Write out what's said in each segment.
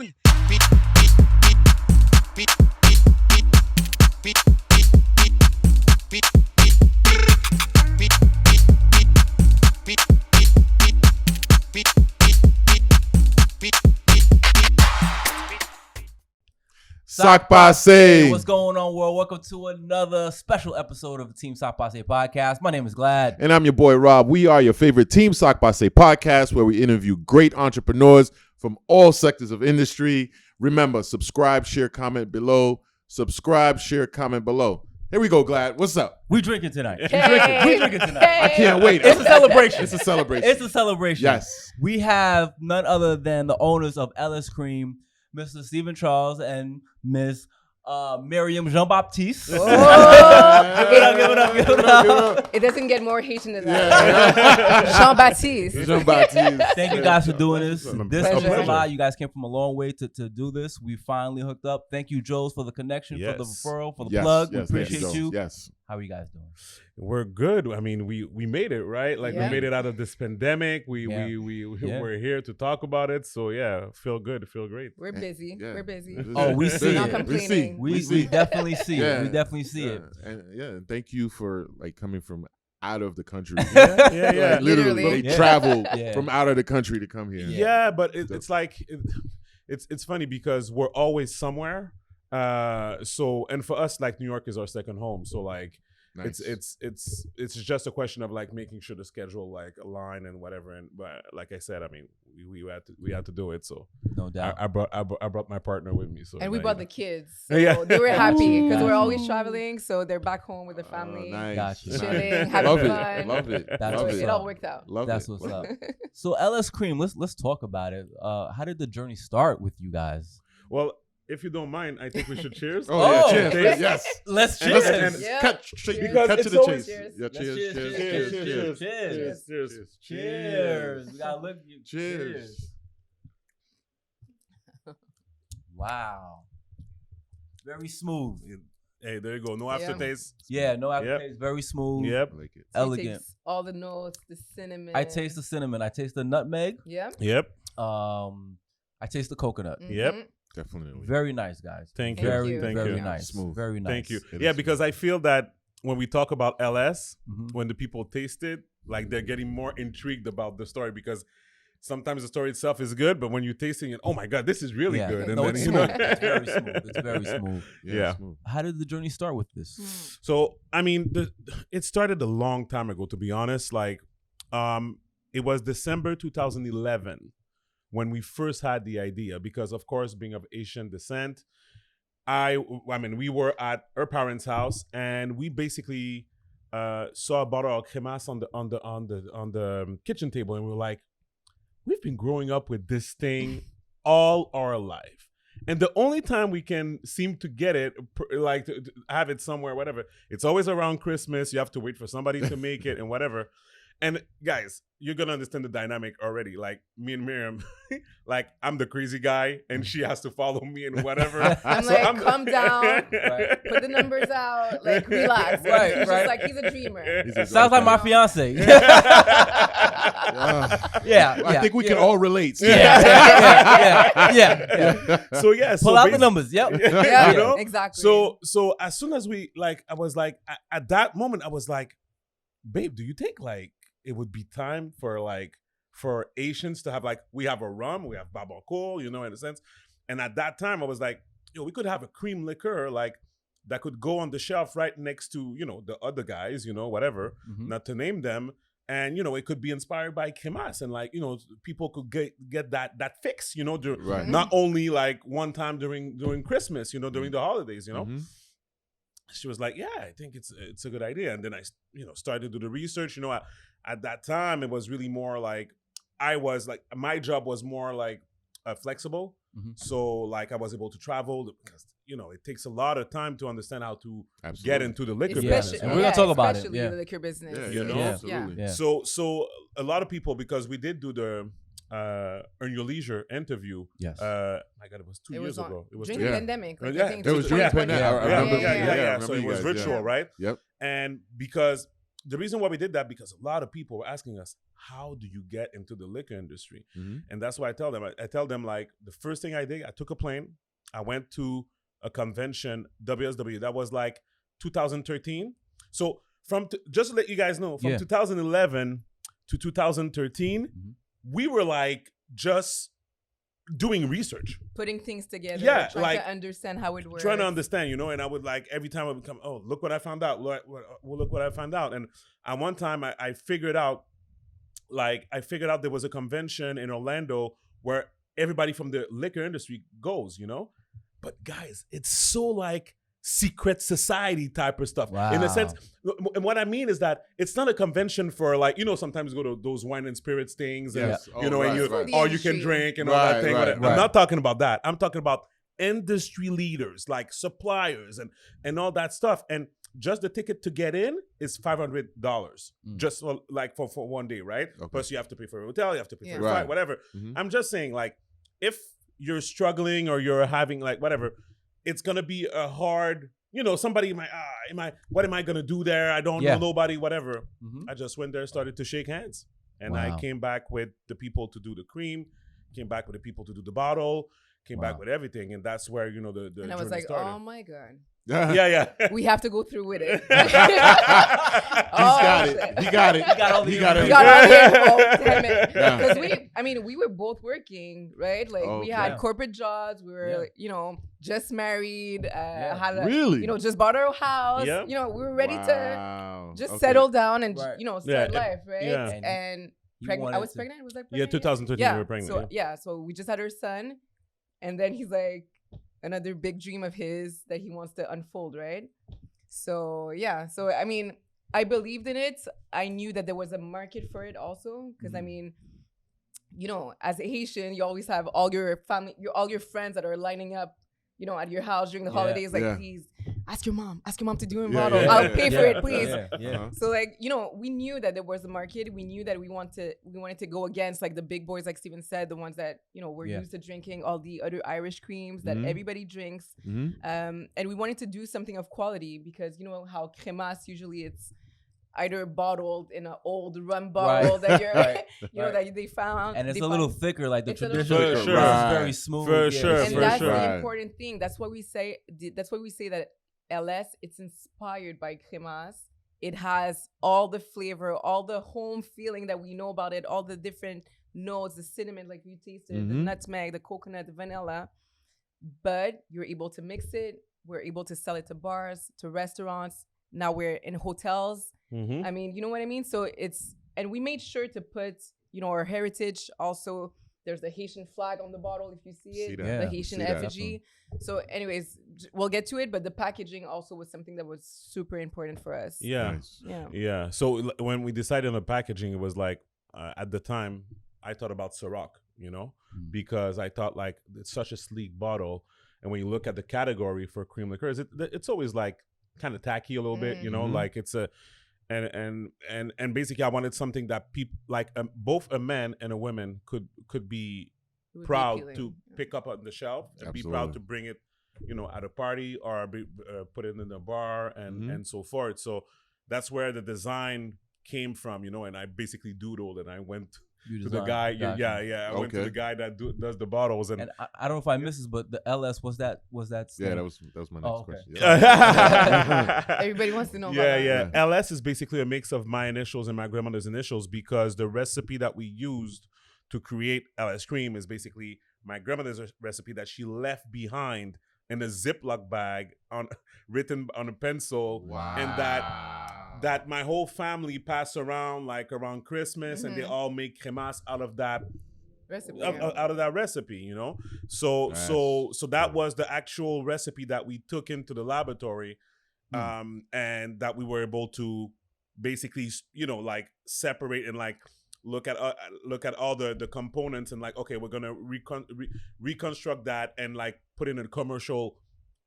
down. Sock Passe. What's going on, world? Welcome to another special episode of the Team Sock Passe podcast. My name is Glad. And I'm your boy, Rob. We are your favorite Team Sock Passe podcast where we interview great entrepreneurs from all sectors of industry. Remember, subscribe, share, comment below. Subscribe, share, comment below. Here we go, Glad. What's up? We drinking tonight. Hey. We drinking tonight. Hey. I can't wait. It's a celebration. It's a celebration. It's a celebration. Yes. We have none other than the owners of LS Cream, Mr. Stephen Charles and Ms. Miriam Jean-Baptiste. Oh. Give it up. It doesn't get more Haitian than that. Jean-Baptiste. Jean-Baptiste. Thank you guys for doing this. It's This pleasure. means a lot. You guys came from a long way to do this. We finally hooked up. Thank you, Joes, for the connection, for the referral, for the plug. We appreciate you. Yes. How are you guys doing? We're good. I mean, we made it, right? Like Yeah. we made it out of this pandemic. We're here to talk about it. So yeah, feel good, feel great. We're busy. Yeah. We're busy. Oh, we see Not it. complaining. We definitely see Yeah. it. We definitely see it. And thank you for like coming from out of the country. Yeah. Like, literally, Literally. they Yeah. traveled Yeah. from out of the country to come here. Yeah, but it's like it's funny because we're always somewhere. So and for us, like New York is our second home. So like Nice. it's just a question of like making sure the schedule like align and whatever. And but like I said, I mean we had to do it. So No doubt. I brought my partner with me. So And we now, brought you the kids. know. So Yeah. they were happy because Ooh. we're always traveling. So they're back home with the family, Nice. Gotcha. chilling, having Love fun. it. Love it. That's Love what's it. It all worked out. Love That's it. what's up. So LS Cream, let's talk about it. How did the journey start with you guys? Well, if you don't mind, I think we should cheers. Oh, yeah, Oh. cheers. Yes. Let's And cheers. listen, and Yeah. cut straight Because cut to it's the always- chase. Cheers. Yeah, Let's cheers, cheers, cheers, cheers. Cheers. We gotta look. Cheers. Wow. Very smooth. Hey, there you go. No Yeah. aftertaste. Yeah, no aftertaste. Very smooth. Yep. I like it. So it Elegant. takes all the notes, the cinnamon. I taste the cinnamon. I taste the nutmeg. Yeah. Yep. I taste the coconut. Yep. Mhm. Definitely. Very nice, guys. Thank you. Very, Thank very you. nice. Smooth. Very nice. Thank you. It Yeah, is because I feel that when we talk about LS, Mhm. when the people taste it, like they're getting more intrigued about the story because sometimes the story itself is good, but when you're tasting it, oh my God, this is really Yeah. good. And No, then, it's you know, smooth. It's very smooth. It's very smooth. Yeah. Smooth. How did the journey start with this? So I mean, it started a long time ago, to be honest. Like, it was December 2011 when we first had the idea, because of course, being of Asian descent, I mean, we were at her parents' house and we basically saw a bottle of cremas on the kitchen table, and we were like, we've been growing up with this thing all our life. And the only time we can seem to get it, like to have it somewhere, whatever, it's always around Christmas. You have to wait for somebody to make it and whatever. And guys, you're going to understand the dynamic already. Like me and Miriam, like I'm the crazy guy and she has to follow me and whatever. I'm So like, calm down, Right. put the numbers out, like relax. Right, It's right. just like he's a dreamer. Sounds like my fiance. Yeah, I think we can all relate. yeah. So yeah, so Pull out the basi- numbers. Yep. Yeah, you know? exactly. So as soon as we like, I was like, at that moment, I was like, babe, do you think like it would be time for Asians to have like, we have a rum, we have babako, you know, in a sense. And at that time, I was like, yo, we could have a cream liqueur like that could go on the shelf right next to, you know, the other guys, you know, whatever, Mhm. not to name them. And, you know, it could be inspired by Kemas and like, you know, people could get that fix, you know, Right. not only like one time during Christmas, you know, during the holidays, you know. Mhm. She was like, yeah, I think it's a good idea. And then I, you know, started to do the research. You know, at that time, it was really more like, my job was more like flexible. Mhm. So like I was able to travel because, you know, it takes a lot of time to understand how to Absolutely. get into the liquor Yeah. business. And right? we're gonna talk about it, especially yeah. the liquor business. Yeah, You know? yeah, Yeah. absolutely. Yeah. So a lot of people, because we did do the Earn Your Leisure interview. Yes. My God, it was 2 It years was on- ago. It was during 2 the years. pandemic. Like, Yeah, I think it was during the 2020. pandemic. I Yeah, remember. yeah. I So remember it was you guys, virtual, yeah. right? Yep. And because the reason why we did that, because a lot of people were asking us, how do you get into the liquor industry? And that's why I tell them. I tell them, like, the first thing I did, I took a plane. I went to a convention, WSW. That was like 2013. So just to let you guys know, from 2011 to 2013, we were like just doing research, putting things together, trying like to understand how it works, trying to understand, you know. And I would, like, every time I would come, oh, look what I found out, look what I found out. And at one time I figured out there was a convention in Orlando where everybody from the liquor industry goes, you know. But guys, it's so like secret society type of stuff. Wow. In a sense, and what I mean is that it's not a convention for, like, you know, sometimes you go to those wine and spirits things, and you know, and you can drink and all that thing. I'm not talking about that. I'm talking about industry leaders, like suppliers and all that stuff. And just the ticket to get in is $500, just like for 1 day, right? Okay. Plus you have to pay for a hotel, you have to pay for a flight, whatever. I'm just saying, like, if you're struggling or you're having, like, whatever, it's gonna be a hard, you know, somebody might, what am I gonna do there? I don't know nobody, whatever. I just went there, started to shake hands, and I came back with the people to do the cream, came back with the people to do the bottle, came back with everything, and that's where, you know, the and I was like, started. oh my god. Yeah. We have to go through with it. He got it. He got all the He got it. Damn it. Because we were both working, right? Like, we had corporate jobs. We were, you know, just married. Had a, you know, just bought our house. Yeah. You know, we were ready to just settle down and you know, start life, right? Yeah. And I was pregnant. Was I pregnant? Yeah, 2013 we were pregnant. So we just had our son, and then he's like, another big dream of his that he wants to unfold, right? So I mean, I believed in it. I knew that there was a market for it also, because I mean, you know, as a Haitian, you always have all your family, all your friends that are lining up, you know, at your house during the holidays. Like, please ask your mom to do a bottle. I'll pay for it, please. So, like, you know, we knew that there was a market. We knew that we wanted to go against, like, the big boys, like Steven said, the ones that, you know, we're used to drinking all the other Irish creams that everybody drinks. And we wanted to do something of quality, because you know how cremas, usually it's either bottled in an old rum bottle that you're, you know, that they found, and it's a little thicker, like the traditional. It's very smooth. For sure. And that's the important thing. That's why we say. That LS, it's inspired by cremas. It has all the flavor, all the home feeling that we know about it, all the different notes, the cinnamon, like you tasted, the nutmeg, the coconut, the vanilla. But you're able to mix it. We're able to sell it to bars, to restaurants. Now we're in hotels. I mean, you know what I mean? So and we made sure to put, you know, our heritage also. There's the Haitian flag on the bottle, if you see it, the Haitian effigy. So anyways, we'll get to it, but the packaging also was something that was super important for us. Yeah. So when we decided on the packaging, it was like, at the time, I thought about Ciroc, you know, because I thought, like, it's such a sleek bottle. And when you look at the category for cream liqueurs, it's always like kind of tacky a little bit, you know, like it's a, and basically I wanted something that people, like, both a man and a woman could be proud to pick up on the shelf and be proud to bring it, you know, at a party or put it in the bar and so forth. So that's where the design came from, you know, and I basically doodled and I went to the guy. I went to the guy that does the bottles, and I don't know if I missed this, but the LS was that. Yeah, that was my next question. Everybody wants to know. About that. LS is basically a mix of my initials and my grandmother's initials, because the recipe that we used to create LS cream is basically my grandmother's recipe that she left behind in a Ziploc bag written on a pencil, and that my whole family passed around, like, around Christmas, and they all make cremas out of that recipe, you know. So that was the actual recipe that we took into the laboratory, and that we were able to basically, you know, like, separate and, like, look at all the components and, like, okay, we're gonna reconstruct that and, like, put in a commercial,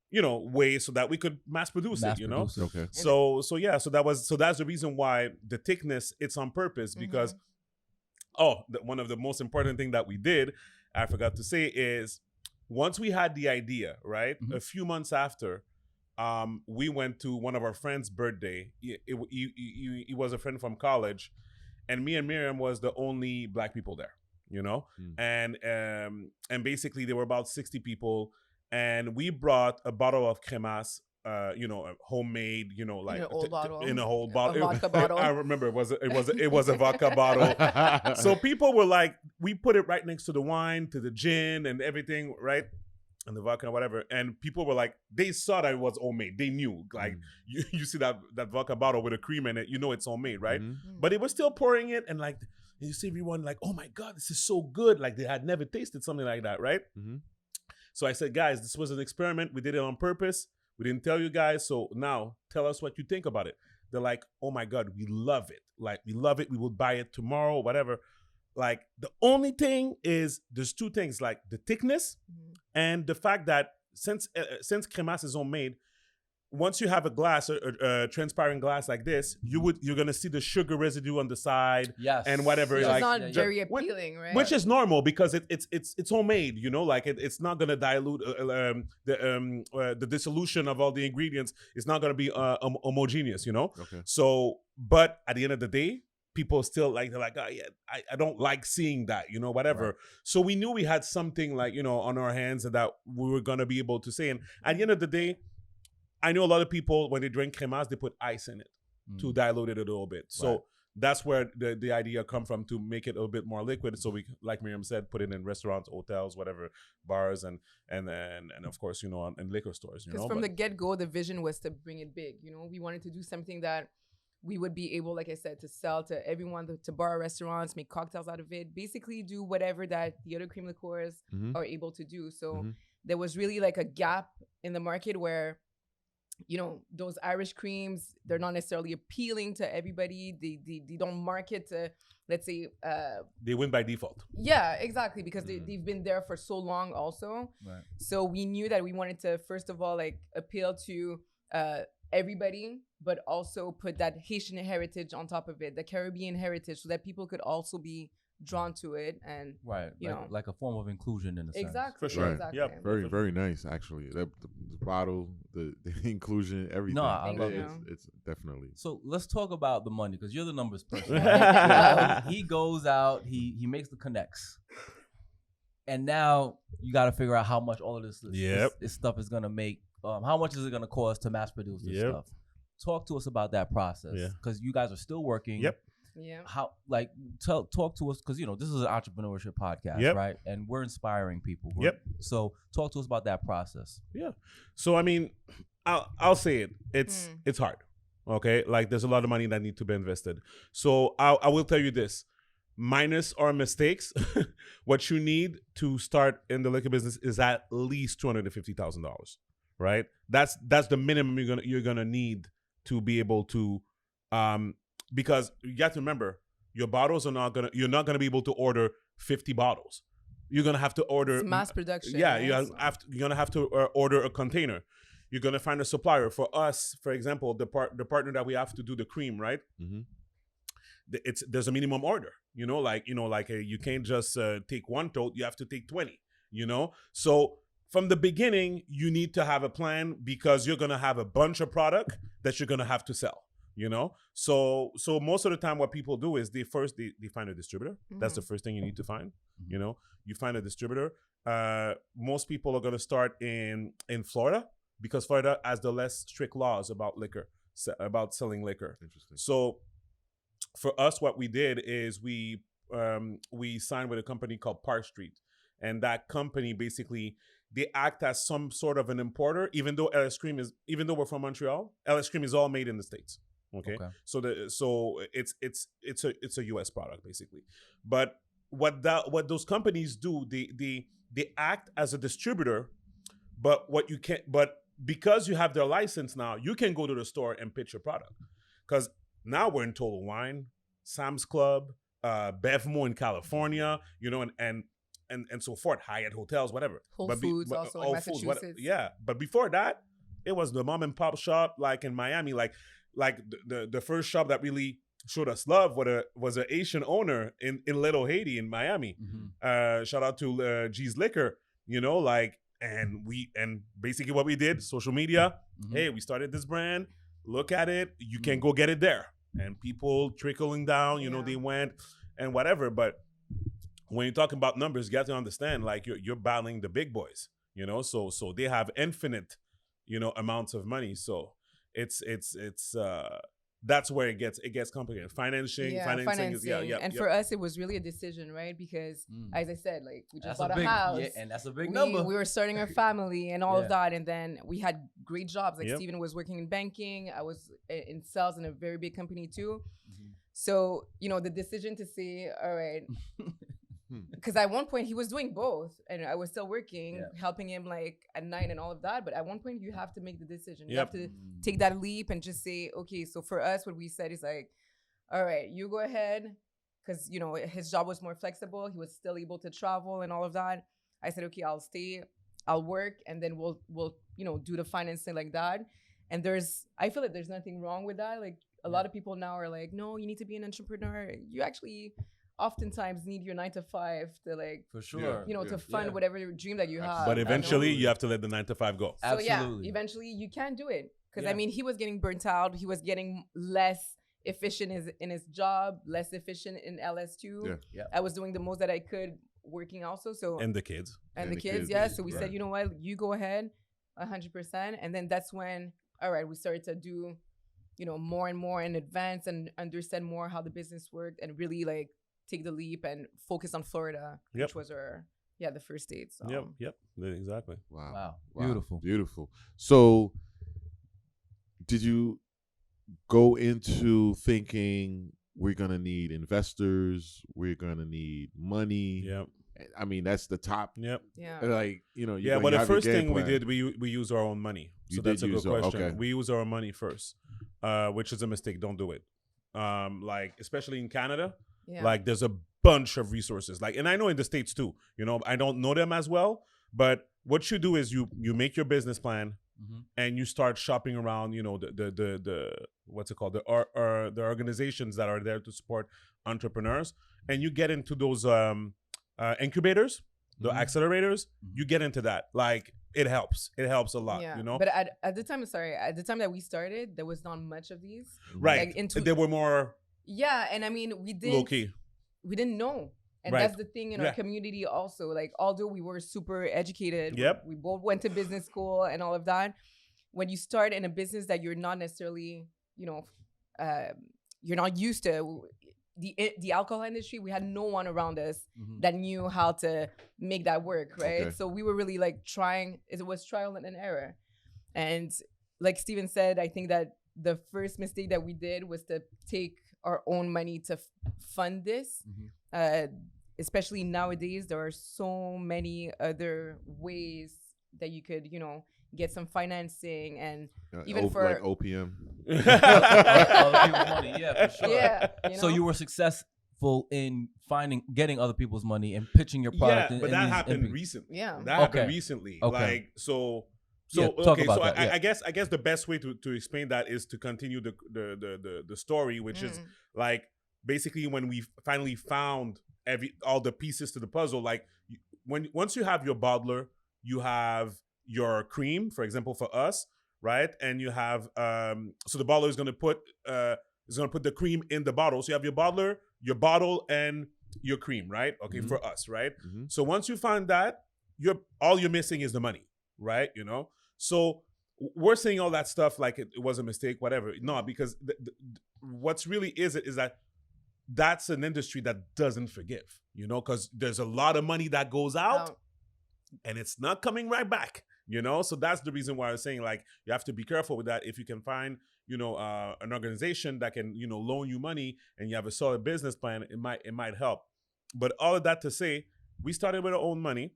you know, way so that we could mass produce it, you know. Okay. So that's the reason why the thickness, it's on purpose, because one of the most important thing that we did, I forgot to say, is once we had the idea, right, a few months after, we went to one of our friends' birthday. He was a friend from college, and me and Miriam was the only black people there, you know? And basically there were about 60 people, and we brought a bottle of cremas, you know, a homemade, you know, like In an old bottle. in a whole A bottle. vodka bottle. I remember it was a vodka bottle. So people were like, we put it right next to the wine, to the gin and everything, right? And the vodka and whatever. And people were like, they saw that it was homemade. They knew, like, you see that vodka bottle with a cream in it, you know it's homemade, right? But they were still pouring it, and like, you see everyone like, oh my God, this is so good. Like they had never tasted something like that, right? So I said, guys, this was an experiment. We did it on purpose. We didn't tell you guys. So now tell us what you think about it. They're like, oh my God, we love it. Like, we love it. We will buy it tomorrow, whatever. Like, the only thing is, there's two things, like the thickness and the fact that since cremas is homemade, once you have a glass, a transparent glass like this, you're gonna see the sugar residue on the side, and whatever. So like, it's not very appealing, right? Which is normal because it's homemade, you know. Like it's not gonna dilute the dissolution of all the ingredients. It's not gonna be homogeneous, you know. Okay. So, but at the end of the day, people still like, they're like, oh yeah, I don't like seeing that, you know, whatever. Right. So we knew we had something, like, you know, on our hands that we were gonna be able to say. And at the end of the day, I know a lot of people, when they drink cremas, they put ice in it to dilute it a little bit. So that's where the idea come from, to make it a little bit more liquid. So we, like Miriam said, put it in restaurants, hotels, whatever, bars, and of course, you know, in liquor stores. Because from the get-go, the vision was to bring it big. You know, we wanted to do something that we would be able, like I said, to sell to everyone, to bar restaurants, make cocktails out of it, basically do whatever that the other cream liqueurs are able to do. So there was really like a gap in the market where, you know, those Irish creams, they're not necessarily appealing to everybody. They don't market to, let's say, they win by default. Yeah, exactly, because they've been there for so long also. Right. So we knew that we wanted to, first of all, like, appeal to everybody, but also put that Haitian heritage on top of it, the Caribbean heritage, so that people could also be drawn to it, and you know, like a form of inclusion in a sense. Exactly. For sure. Right. Exactly. Yep. Very, very nice, actually. The bottle, the inclusion, everything. No, I love it. It's definitely. So let's talk about the money, because you're the numbers person. He goes out, he makes the connects, and now you got to figure out how much all of this stuff is gonna make. How much is it gonna cost to mass produce this stuff? Talk to us about that process, because you guys are still working. Yeah. How, like, talk to us, because, you know, this is an entrepreneurship podcast, right? And we're inspiring people. So talk to us about that process. Yeah. So I mean, I'll say it. It's hard. Okay. Like, there's a lot of money that need to be invested. So I will tell you this. Minus our mistakes, what you need to start in the liquor business is at least $250,000. Right? That's the minimum you're gonna need to be able to, because you have to remember, your bottles you're not gonna be able to order 50 bottles. You're gonna have to order, it's mass production. Yeah, you're gonna have to order a container. You're gonna find a supplier. For us, for example, the partner that we have to do the cream, right? There's a minimum order. You can't just take one tote. You have to take 20. So from the beginning, you need to have a plan, because you're gonna have a bunch of product that you're gonna have to sell. So most of the time, what people do is they find a distributor. That's the first thing you need to find. You find a distributor. Most people are gonna start in Florida, because Florida has the less strict laws about liquor, about selling liquor. Interesting. So for us, what we did is we signed with a company called Park Street, and that company basically, they act as some sort of an importer, even though we're from Montreal, LS Cream is all made in the States. Okay. So it's a US product basically. But what those companies do, they act as a distributor, but because you have their license now, you can go to the store and pitch your product. Because now we're in Total Wine, Sam's Club, Bevmo in California, and so forth, Hyatt hotels, whatever. Whole Foods also in Massachusetts. But before that, it was the mom and pop shop, like in Miami, like the first shop that really showed us love was an Asian owner in Little Haiti in Miami. Shout out to G's Liquor. And basically what we did, social media, hey, we started this brand, look at it, you can go get it there. And people trickling down, you know, they went and whatever. But when you're talking about numbers, you have to understand, like, you're battling the big boys, you know, so they have infinite, you know, amounts of money. So it's that's where it gets complicated. Financing is, and for us, it was really a decision, right? Because as I said, like, we just bought a house, and that's a big number. We were starting our family and all of that, and then we had great jobs. Like Steven was working in banking, I was in sales in a very big company too. So, you know, the decision to say, all right, because at one point he was doing both and I was still working, helping him like at night and all of that. But at one point you have to make the decision. You have to take that leap and just say, okay, so for us, what we said is like, all right, you go ahead. Because, you know, his job was more flexible. He was still able to travel and all of that. I said, okay, I'll stay, I'll work, and then we'll you know, do the financing like that. And I feel like there's nothing wrong with that. Like a lot of people now are like, no, you need to be an entrepreneur. You actually oftentimes need your 9 to 5 to like, for sure, you know, to fund whatever dream that you have. But eventually you have to let the 9 to 5 go. So eventually you can do it. Because I mean, he was getting burnt out. He was getting less efficient in his job, less efficient in LS2. I was doing the most that I could working also. So and the kids. And the kids, So we said, you know what, you go ahead 100%. And then that's when, all right, we started to do, you know, more and more in advance and understand more how the business worked and really like take the leap and focus on Florida, which was our, the first state. So. Yep, exactly. Wow. Beautiful. So did you go into thinking we're going to need investors, we're going to need money? Yep. I mean, that's the top. Yep. Yeah. Like, you know. But the first thing we did, we used our own money. So that's a good question. Okay. We use our money first, which is a mistake. Don't do it. Like, especially in Canada, like there's a bunch of resources. Like, and I know in the States too, you know, I don't know them as well, but what you do is you make your business plan and you start shopping around, you know, the what's it called? The organizations that are there to support entrepreneurs, and you get into those incubators, the accelerators, you get into that. Like, it helps a lot, you know. But at the time that we started, there was not much of these, right? Like, there were more, and I mean, we didn't know, and that's the thing in our community also. Like, although we were super educated, we both went to business school and all of that, when you start in a business that you're not necessarily, you know, you're not used to, the alcohol industry, we had no one around us that knew how to make that work, right? Okay. So we were really like trying. It was trial and error. And like Steven said, I think that the first mistake that we did was to take our own money to fund this. Especially nowadays, there are so many other ways that you could, you know, get some financing, and even for like OPM. Other people's money, for sure. You know? So you were successful in getting other people's money and pitching your product. But that happened recently. That happened recently. Like, so I guess the best way to explain that is to continue the story, which is like, basically when we finally found all the pieces to the puzzle. Like, once you have your bottler, you have your cream, for example, for us, right? And you have so the bottler is going to put the cream in the bottle. So you have your bottler, your bottle, and your cream, right? Okay, for us, right? So once you find that, all you're missing is the money, right? You know. So we're saying all that stuff like it was a mistake, whatever. No, because what's really is that that's an industry that doesn't forgive, you know, because there's a lot of money that goes out and it's not coming right back, you know. So that's the reason why I was saying, like, you have to be careful with that. If you can find, you know, an organization that can, you know, loan you money and you have a solid business plan, it might help. But all of that to say, we started with our own money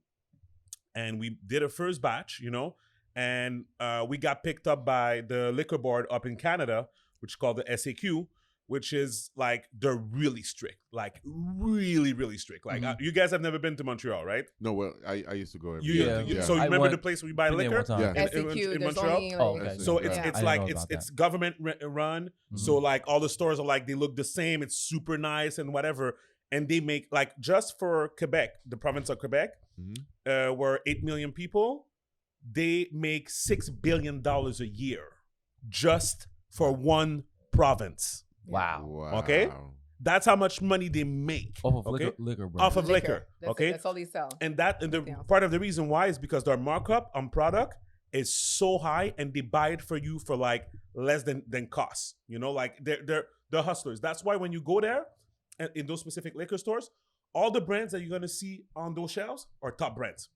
and we did a first batch, you know, and we got picked up by the liquor board up in Canada, which is called the SAQ, which is like, they're really strict, like really, really strict. Like, you guys have never been to Montreal, right? No, well, I used to go every year. So you remember the place where we buy liquor? SAQ, in Montreal? Like, so it's government run. So like all the stores are like, they look the same. It's super nice and whatever. And they make, like, just for Quebec, the province of Quebec, where 8 million people, they make $6 billion a year just for one province. Wow. Okay? That's how much money they make. Off of okay? liquor brand. Off of liquor. That's Okay? it. That's all they sell. And that and the Nothing else. part of the reason why is because their markup on product is so high, and they buy it for you for like less than cost. You know, like they're hustlers. That's why when you go there in those specific liquor stores, all the brands that you're gonna see on those shelves are top brands.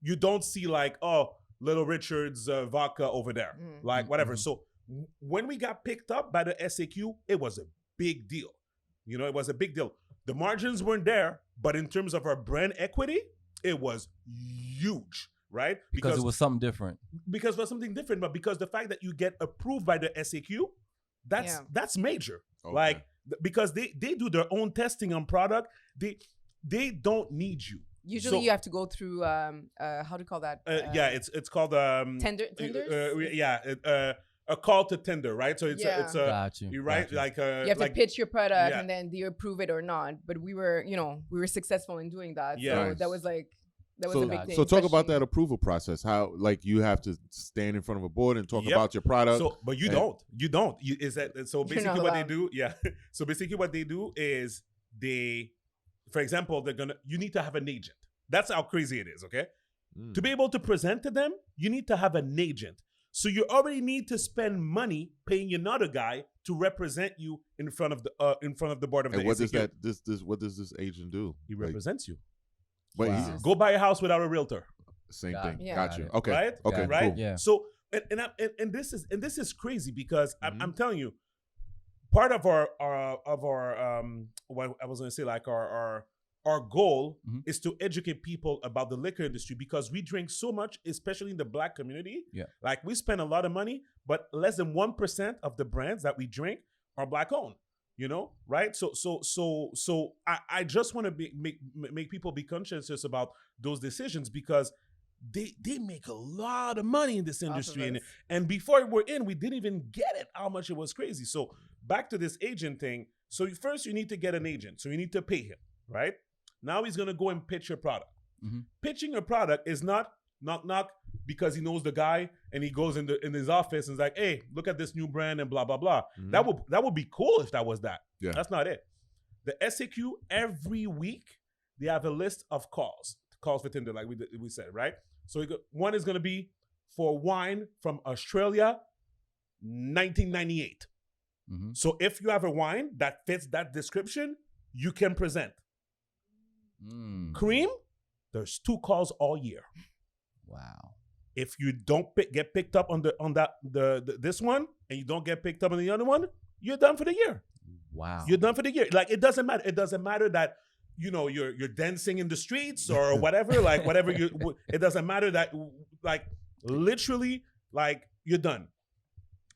You don't see like, oh, Little Richard's vodka over there, like whatever. So when we got picked up by the SAQ, it was a big deal. You know, it was a big deal. The margins weren't there, but in terms of our brand equity, it was huge, right? Because it was something different. Because it was something different, but because the fact that you get approved by the SAQ, that's major. Okay. Like because they do their own testing on product. They don't need you. Usually, So- you have to go through how do you call that? Yeah, it's called tenders. a call to tender, right? So it's Yeah. a Got you. you're right, Got you. like You have like to pitch your product, yeah. and then do you approve it or not? But we were successful in doing that. Yeah. So Nice. that was a big thing. So talk about especially- that approval process. How like you have to stand in front of a board and talk Yep. about your product. So, but you and- don't. Is that so? You're Basically, not what they allowed. do, yeah. So basically, what they do is for example, you need to have an agent. That's how crazy it is. Okay, Mm. to be able to present to them, you need to have an agent. So you already need to spend money paying another guy to represent you in front of the board of And the what does SAQ. what does this agent do? He Like, represents you. but Wow. he's Go buy a house without a realtor. same Got thing. it. Yeah. Got Got you. it. Okay. Right? Okay. Got it. Right? Cool. Yeah. So and this is crazy because Mm-hmm. I'm telling you, part of our what I was gonna say, like our goal Mhm. is to educate people about the liquor industry because we drink so much, especially in the Black community. Yeah. Like we spend a lot of money, but less than 1% of the brands that we drink are Black owned. You know, right? So I just want to make people be conscious about those decisions because they make a lot of money in this Off of industry, us. and before we're in, we didn't even get it how much it was crazy. So back to this agent thing. So first you need to get an agent, so you need to pay him, right? Now he's gonna go and pitch your product. Mhm. Pitching a product is not knock because he knows the guy and he goes in his office and is like, hey, look at this new brand and blah blah blah. Mhm. That would be cool if that was that. Yeah. That's not it. The SAQ every week they have a list of calls for Tinder, like we said, right? So one is going to be for wine from Australia, 1998. Mhm. So if you have a wine that fits that description, you can present. Mm. Cream, there's 2 calls all year. Wow. If you don't get picked up on this one and you don't get picked up on the other one, you're done for the year. Wow. You're done for the year. Like it doesn't matter. It doesn't matter that you're dancing in the streets or whatever. Like whatever it doesn't matter that like literally like you're done.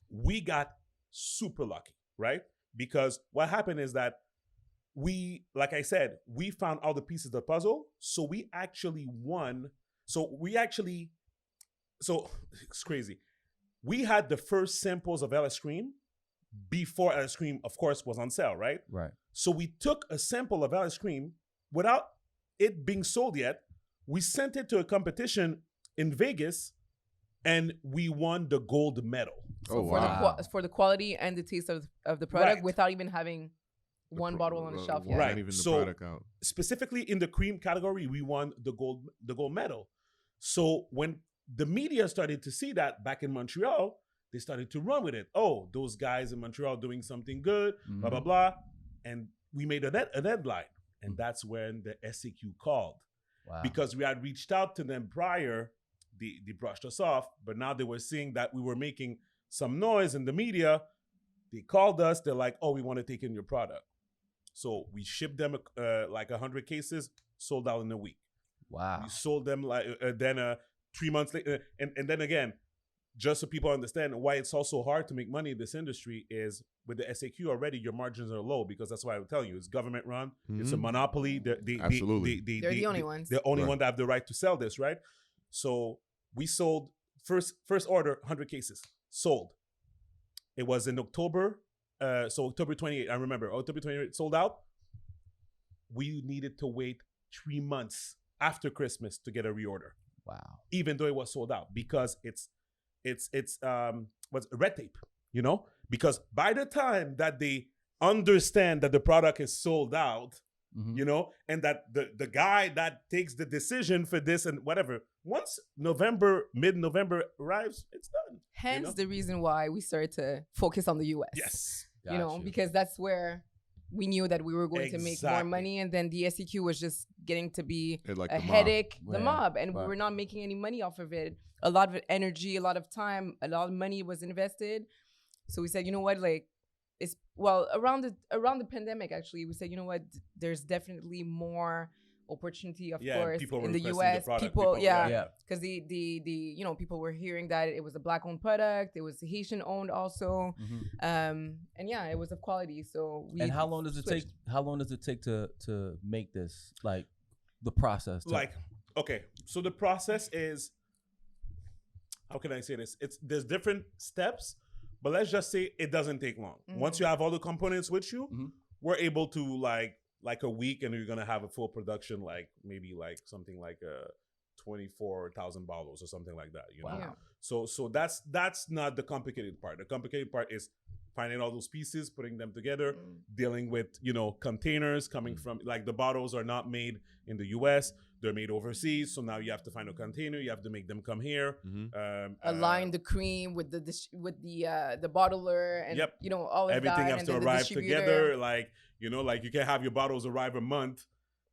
We got super lucky, right? Because what happened is that like I said, we found all the pieces of the puzzle. So we actually won. So it's crazy. We had the first samples of LS Cream before LS Cream, of course, was on sale, right? Right. So we took a sample of LS Cream without it being sold yet. We sent it to a competition in Vegas and we won the gold medal. Oh for wow. for the quality and the taste of the product Right. without even having one bottle on the shelf yet. Right. Not even the So- product out. Specifically in the cream category, we won the gold medal. So when the media started to see that back in Montreal, they started to run with it. Oh, those guys in Montreal doing something good, blah, blah, blah. And we made a deadline. And that's when the SAQ called. Wow. Because we had reached out to them prior, they brushed us off. But now they were seeing that we were making some noise in the media. They called us. They're like, oh, we want to take in your product. So we shipped them like 100 cases, sold out in a week. Wow. We sold them like then 3 months later. And then again, just so people understand why it's also hard to make money in this industry is with the SAQ already, your margins are low because that's why I'm telling you, it's government run. It's a Mhm. monopoly. Absolutely. They're the only ones. They're the only Right. one that have the right to sell this, right? So we sold first order 100 cases sold. It was in October. So October 28th, I remember. October 28th sold out. We needed to wait 3 months after Christmas to get a reorder. Wow. Even though it was sold out, because it's what's red tape, you know? Because by the time that they understand that the product is sold out, you know, and that the guy that takes the decision for this and whatever, once mid-November arrives, it's done. Hence you know? the reason why we started to focus on the US. Yes. You know, because that's where we knew that we were going to make more money, and then the SEQ was just getting to be a headache, the mob, and we were not making any money off of it. A lot of energy, a lot of time, a lot of money was invested. So we said, you know what, like, it's around the pandemic, actually, we said, you know what, there's definitely more opportunity, of course, in the US. People, because the you know, people were hearing that it was a Black-owned product, it was Haitian owned also, and yeah, it was of quality. So we. And how long does it take? How long does it take to make this? Like the process. Okay, so the process is. How can I say this? There's different steps, but let's just say it doesn't take long. Once you have all the components with you, we're able to like a week, and you're gonna have a full production, like maybe like something like 24,000 bottles or something like that. You know, so that's not the complicated part. The complicated part is finding all those pieces, putting them together, dealing with, you know, containers coming from, like, the bottles are not made in the US, they're made overseas. So now you have to find a container, you have to make them come here. Align the cream with the bottler, and you know, all of everything that. has to arrive together. Like, you know, like you can't have your bottles arrive a month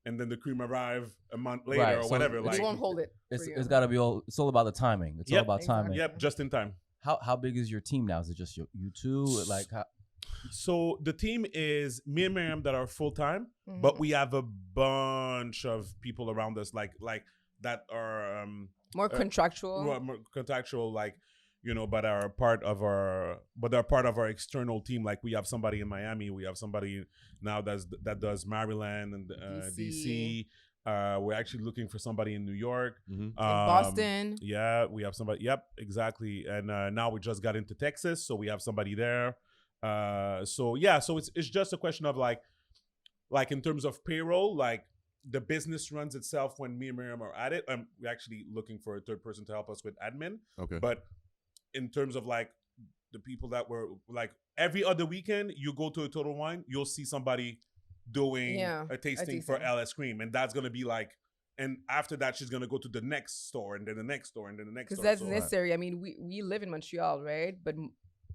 and then the cream arrive a month later or whatever. Like, you won't hold it. It's got to be all. It's all about the timing. It's all about timing. Yep, just in time. How big is your team now? Is it just you two? Like how? So the team is me and Miriam that are full time, but we have a bunch of people around us, like that are more contractual. More contractual, like, you know, but are part of our external team. Like, we have somebody in Miami, we have somebody now that does Maryland and DC. We're actually looking for somebody in New York, in Boston. Yeah, we have somebody. Yep, exactly. And now we just got into Texas, so we have somebody there. So it's just a question of like in terms of payroll, like the business runs itself when me and Miriam are at it. We're actually looking for a third person to help us with admin. Okay. But in terms of like the people that were like every other weekend, you go to a Total Wine, you'll see somebody doing a tasting for LS Cream, and that's gonna be like, and after that she's gonna go to the next store, and then the next store, and then the next store. Because that's necessary. I mean, we live in Montreal, right? But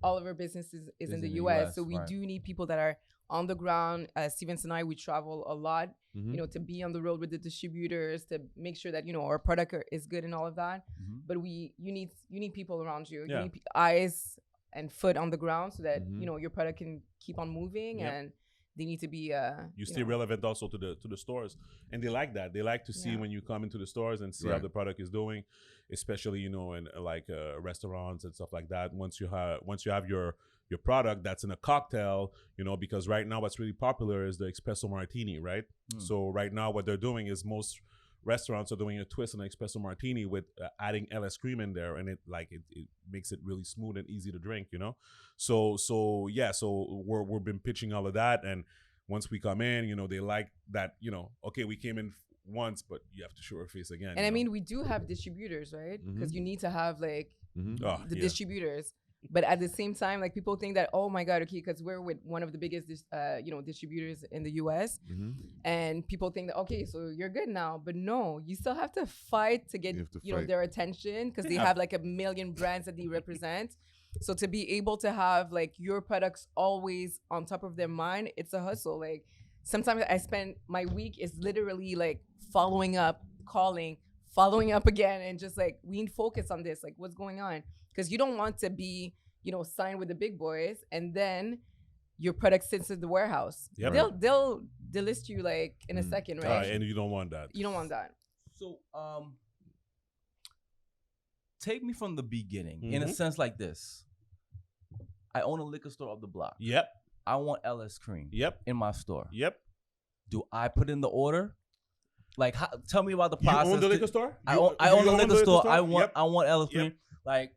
all of our business is in the US, so we do need people that are on the ground. Stevens and I, we travel a lot, you know, to be on the road with the distributors, to make sure that, you know, our product is good and all of that. But you need people around you. You need eyes and foot on the ground, so that you know, your product can keep on moving, and they need to be you stay relevant also to the stores, and they like that. They like to see when you come into the stores and see how the product is doing, especially, you know, in like restaurants and stuff like that. Once you have your product that's in a cocktail, you know, because right now what's really popular is the espresso martini, right? So right now what they're doing is most restaurants are doing a twist on an espresso martini with adding LS Cream in there, and it makes it really smooth and easy to drink, you know. So we've been pitching all of that, and once we come in, you know, they like that, you know, okay, we came in once, but you have to show our face again. And I mean, we do have distributors, right? Because you need to have like the distributors. But at the same time, like, people think that, oh my God, okay, because we're with one of the biggest, you know, distributors in the US, and people think that, okay, so you're good now. But no, you still have to fight to get, you know, their attention, because they have like 1 million brands that they represent. So to be able to have like your products always on top of their mind, it's a hustle. Like, sometimes I spend my week is literally like following up, calling, following up again, and just like, we need focus on this, like, what's going on. Because you don't want to be, you know, signed with the big boys, and then your product sits in the warehouse. They'll delist you like in a second, right? And you don't want that. You don't want that. So take me from the beginning in a sense like this. I own a liquor store up the block. Yep. I want LS Cream. Yep. In my store. Yep. Do I put in the order? Like, tell me about the process. You own the liquor store? I own the liquor store. I want LS Cream. Like,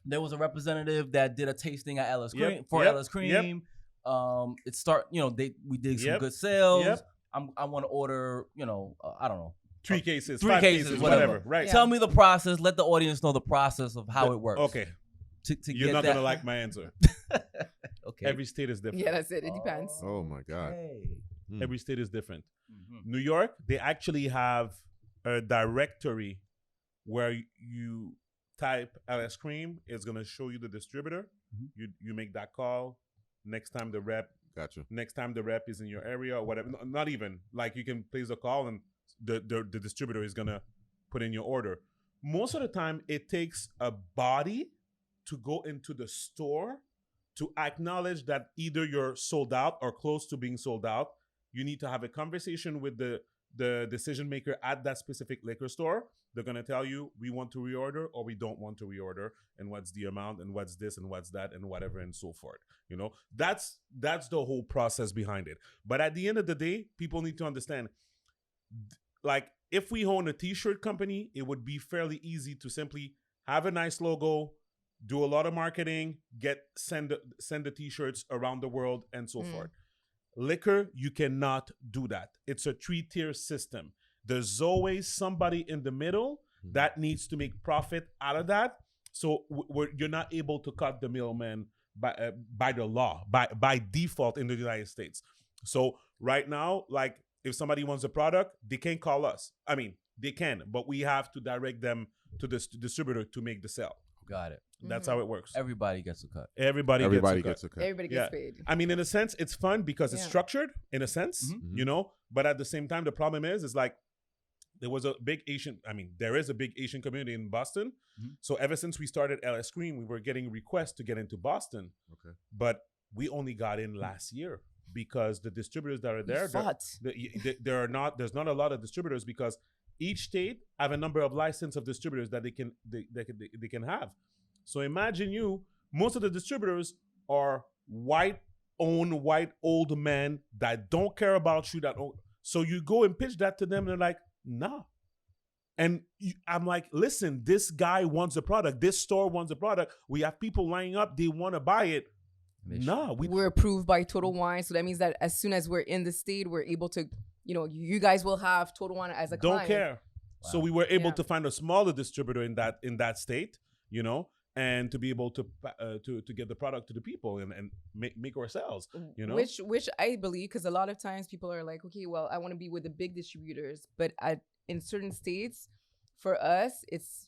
there was a representative that did a tasting at LS Cream for LS Cream. You know, we did some good sales. I want to order, you know, I don't know, 3 cases, Three 5 cases, cases, whatever. whatever. Right. Yeah. Tell me the process. Let the audience know the process of how it works. Okay. To You're get not that. gonna like my answer. Okay. Every state is different. Yeah, that's it. It depends. Oh my God. Every state is different. Mhm. New York, they actually have a directory where you type LS Cream. It's gonna show you the distributor. Mhm. You make that call. Next time the rep is in your area or whatever. Not even like you can place a call and the distributor is gonna put in your order. Most of the time, it takes a body to go into the store to acknowledge that either you're sold out or close to being sold out. You need to have a conversation with the decision maker at that specific liquor store. They're going to tell you, we want to reorder or we don't want to reorder, and what's the amount and what's this and what's that and whatever and so forth. You know, that's the whole process behind it. But at the end of the day, people need to understand, like, if we own a t-shirt company, it would be fairly easy to simply have a nice logo, do a lot of marketing, send the t-shirts around the world and so forth. Liquor, you cannot do that. It's a 3-tier system. There's always somebody in the middle that needs to make profit out of that. So you're not able to cut the middleman by the law, by default in the United States. So right now, like, if somebody wants a product, they can call us. I mean, they can, but we have to direct them to the distributor to make the sale. Got it. That's how it works. Everybody gets a cut. Everybody gets a cut. Everybody gets paid. I mean, in a sense, it's fun because it's Yeah. structured, in a sense, you know. But at the same time, the problem is like there is a big Asian community in Boston. So ever since we started LS Screen, we were getting requests to get into Boston. Okay. But we only got in last year because the distributors that are there, there's not a lot of distributors because each state have a number of license of distributors that they can have. So imagine most of the distributors are white old men that don't care about you. So you go and pitch that to them, and they're like, nah. And I'm like, listen, this guy wants a product. This store wants a product. We have people lining up. They want to buy it. We're approved by Total Wine, so that means that as soon as we're in the state, we're able to, you guys will have Total Wine as a client. Don't care. Wow. So we were able to find a smaller distributor in that state, and to be able to get the product to the people and make our sales, Which I believe, because a lot of times people are like, okay, well, I want to be with the big distributors, but in certain states, for us, it's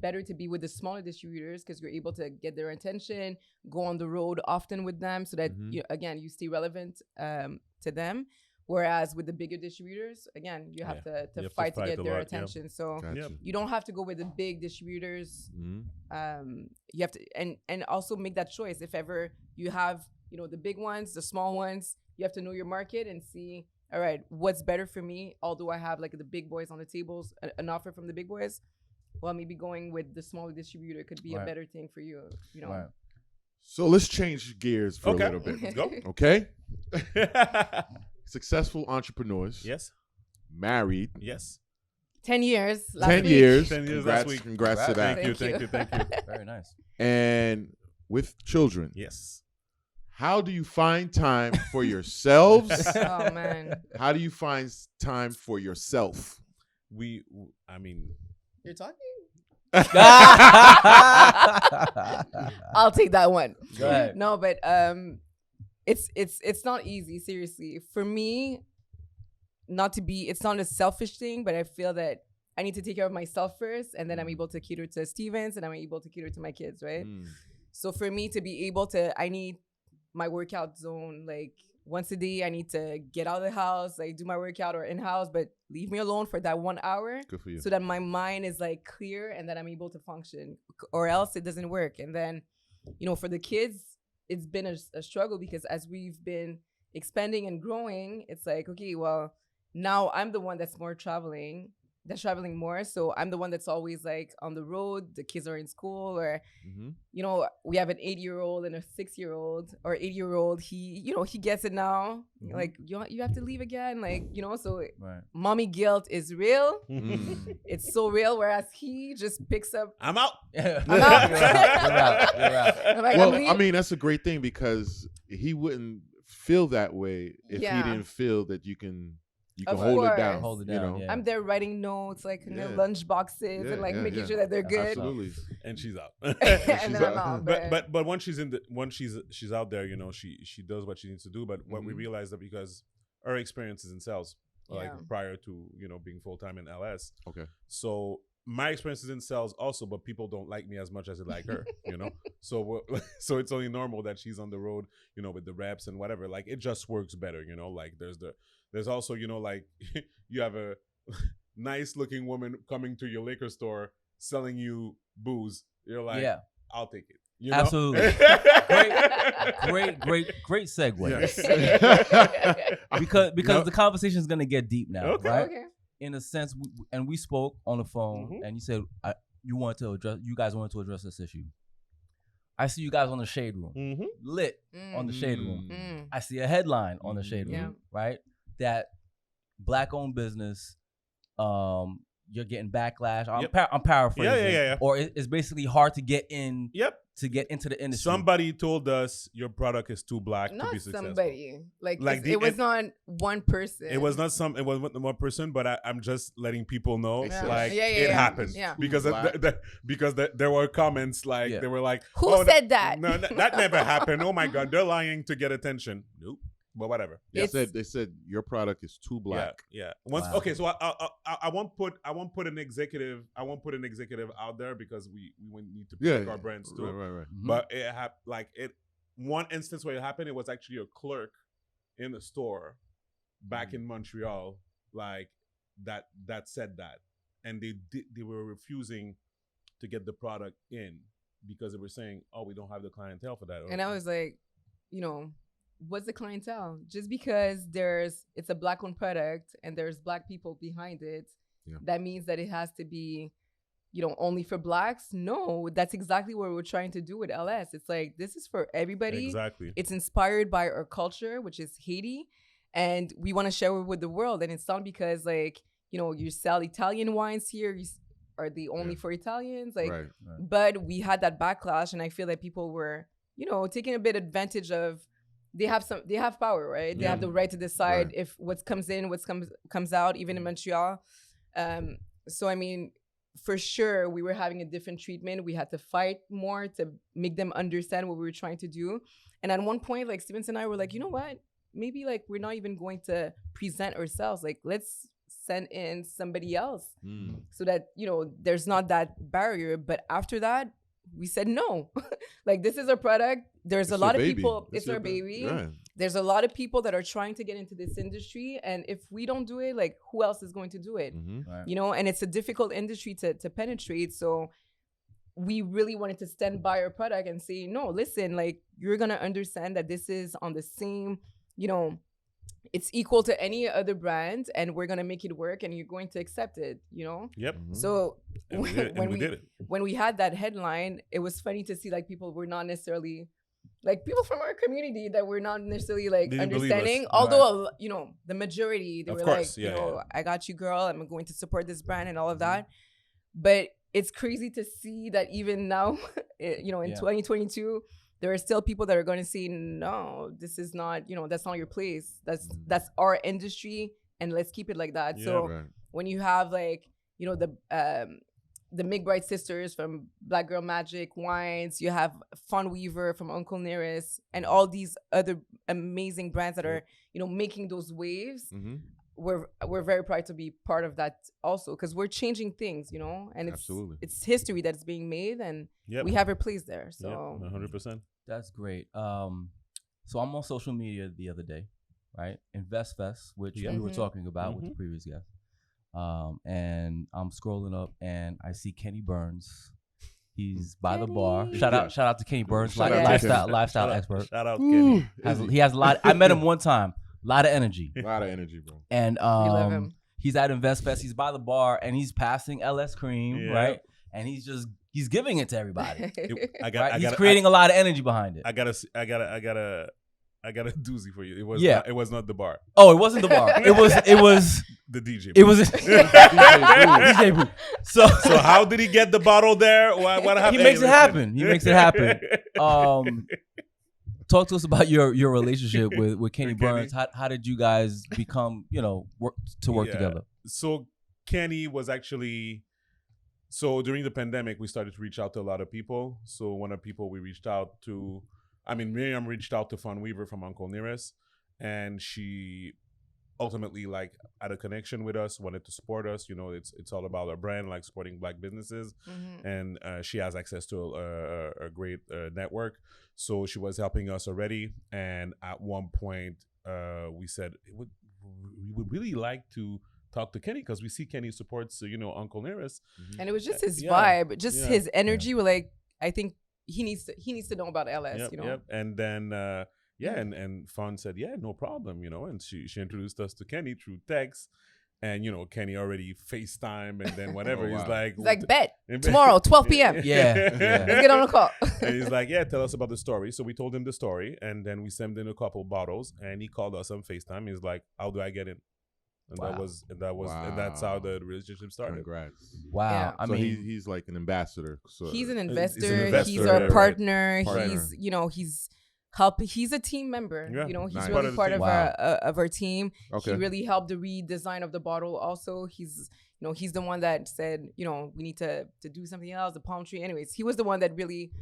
better to be with the smaller distributors because you're able to get their attention, go on the road often with them, so that you stay relevant to them. Whereas with the bigger distributors, again, you have to fight to get their attention. Yeah. So you don't have to go with the big distributors. You have to and also make that choice. If ever you have the big ones, the small ones, you have to know your market and see, all right, what's better for me? Although I have like the big boys on the tables, an offer from the big boys, well, maybe going with the smaller distributor could be a better thing for you. Right. So let's change gears for a little bit. Let's go. Okay. Successful entrepreneurs. Yes. Married. Yes. 10 years. 10 years. 10 years Congrats, last week. Congrats to that. Thank you. Very nice. And with children. Yes. How do you find time for yourselves? Oh, man. How do you find time for yourself? You're talking? I'll take that one. Go ahead. No, but it's not easy, seriously. For me, it's not a selfish thing, but I feel that I need to take care of myself first, and then I'm able to cater to Stevens, and I'm able to cater to my kids, right? So for me to be able to, I need my workout zone, like once a day. I need to get out of the house, like do my workout or in-house, but leave me alone for that 1 hour. Good for you. So that my mind is like clear and that I'm able to function, or else it doesn't work. And then, for the kids, it's been a struggle because as we've been expanding and growing, it's like, okay, well, now I'm the one that's traveling more. So I'm the one that's always like on the road. The kids are in school, or, we have an 8-year-old and a 6-year-old or 8-year-old. He gets it now. Like, you have to leave again. Like, so mommy guilt is real. It's so real. Whereas he just picks up. I'm out. You're I'm out. You're out. I'm like, Well, I mean, that's a great thing because he wouldn't feel that way if he didn't feel that you can You can Of hold it course. down. Hold it You down, know. yeah. I'm there writing notes, like in their Yeah. lunch boxes, Yeah, and like yeah, making yeah. sure that they're good. Absolutely. And she's out. And she's then I'm out. out. But when she's out there, you know, she does what she needs to do. But what we realized that because her experience is in sales, like Yeah. prior to, you know, being full time in LS. Okay. So my experience is in sales also, but people don't like me as much as they like her, you know. So so it's only normal that she's on the road, you know, with the reps and whatever. Like it just works better, you know. Like there's also, you know, like you have a nice looking woman coming to your liquor store selling you booze. You're like, Yeah. I'll take it. You know? Absolutely. Great segue. Yes. Because Yep. the conversation is gonna get deep now, Okay. right? Okay. In a sense, and we spoke on the phone, Mhm. and you said you guys wanted to address this issue. I see you guys on the shade room, Mm-hmm. lit on the shade room. Mm. I see a headline on the shade room, Yeah. right? That black-owned business, you're getting backlash. Yep. I'm paraphrasing. Yeah. Or it's basically hard to get in Yep. to get into the industry. Somebody told us your product is too black to Not be successful. somebody. Like Like it was not one person. It was not it wasn't one person, but I'm just letting people know, Yeah. like Yeah, it happened. Yeah. Because Black. there were comments like Yeah. they were like, Who "Oh, said that?" No, that never happened. Oh my god, they're lying to get attention. Nope. But whatever. They said your product is too black. Yeah. Once Wow. okay, so I won't put an executive out there because we need to protect our brands too. Right. Mhm. But one instance where it happened, it was actually a clerk in the store back in Montreal, like that said that, and they were refusing to get the product in because they were saying, "Oh, we don't have the clientele for that." And I was like, you know, what's the clientele? Just because it's a black-owned product and there's black people behind it, that means that it has to be, you know, only for blacks? No, that's exactly what we're trying to do with LS. It's like, this is for everybody. Exactly. It's inspired by our culture, which is Haiti, and we want to share it with the world. And it's not because, like, you know, you sell Italian wines here, you are the only for Italians, like, Right. but we had that backlash, and I feel that people were, you know, taking a bit advantage of. They have power, right? They have the right to decide if what comes in, what comes out, even in Montreal. So I mean, for sure, we were having a different treatment. We had to fight more to make them understand what we were trying to do. And at one point, like Stevens and I were like, you know what? Maybe like we're not even going to present ourselves. Like, let's send in somebody else so that, you know, there's not that barrier. But after that, we said no. Like, this is our product. There's a lot of people. It's our baby. Yeah. There's a lot of people that are trying to get into this industry, and if we don't do it, like, who else is going to do it? Right. You know, and it's a difficult industry to penetrate. So we really wanted to stand by our product and say, no, listen, like, you're gonna understand that this is on the same, you know, it's equal to any other brand, and we're gonna make it work, and you're going to accept it, you know? Yep. So And we did it. And we did it. when we had that headline, it was funny to see like people were not necessarily like people from our community that were not necessarily like Didn't believe understanding. us. Although you know, the majority they Of were course, like, yeah, you know, yeah. I got you, girl. I'm going to support this brand and all of that. But it's crazy to see that even now, you know, in 2022. There are still people that are going to say, no, this is not, you know, that's not your place. That's our industry, and let's keep it like that. Yeah, so when you have like, you know, the McBride sisters from Black Girl Magic Wines, you have Fawn Weaver from Uncle Nearest, and all these other amazing brands that are, you know, making those waves. We're very proud to be part of that also, because we're changing things, you know, and it's history that's being made, and we have a place there. So 100%. That's great. So I'm on social media the other day, right? InvestFest, which we were talking about with the previous guest. And I'm scrolling up and I see Kenny Burns. He's by the bar. Shout out to Kenny Burns, lifestyle expert. Shout out Kenny. He has a lot. I met him one time. A lot of energy. A lot of energy, bro. And we love him. he's at InvestFest. He's by the bar and he's passing LS Cream, right? And he's giving it to everybody. He's creating a lot of energy behind it. I got a doozy for you. It was not the bar. Oh, it wasn't the bar. It was the DJ. It was DJ booth. So how did he get the bottle there? What happened? He makes it happen. talk to us about your relationship with Kenny With Kenny? Burns. How did you guys become, work together? So Kenny was actually, so during the pandemic, we started to reach out to a lot of people. So one of the people we reached out to, Miriam reached out to Fawn Weaver from Uncle Nearest, and she ultimately had a connection with us, wanted to support us. It's all about our brand, like supporting Black businesses, and she has access to a great network. So she was helping us already, and at one point we said we would really like to talk to Kenny because we see Kenny supports Uncle Nearest, and it was just his vibe, just his energy. We're like, I think he needs to know about LS. Yep. And then and Fawn said, yeah, no problem, and she introduced us to Kenny through text. And Kenny already FaceTime, and then whatever. Wow. He's like, bet tomorrow 12 p.m. Yeah. Let's get on a call. And he's like, yeah, tell us about the story. So we told him the story, and then we sent in a couple bottles, and he called us on FaceTime. He's like, how do I get in? And that's how the relationship started. Congrats. Wow. Yeah. He's like an ambassador. So He's an He's investor. an investor, He's our right. partner. Partner. He's helping. He's a team member. Yeah. He's Nice. really part of our team. Okay. He really helped the redesign of the bottle. Also, he's the one that said, we need to do something else. The palm tree. Anyways, he was the one that really,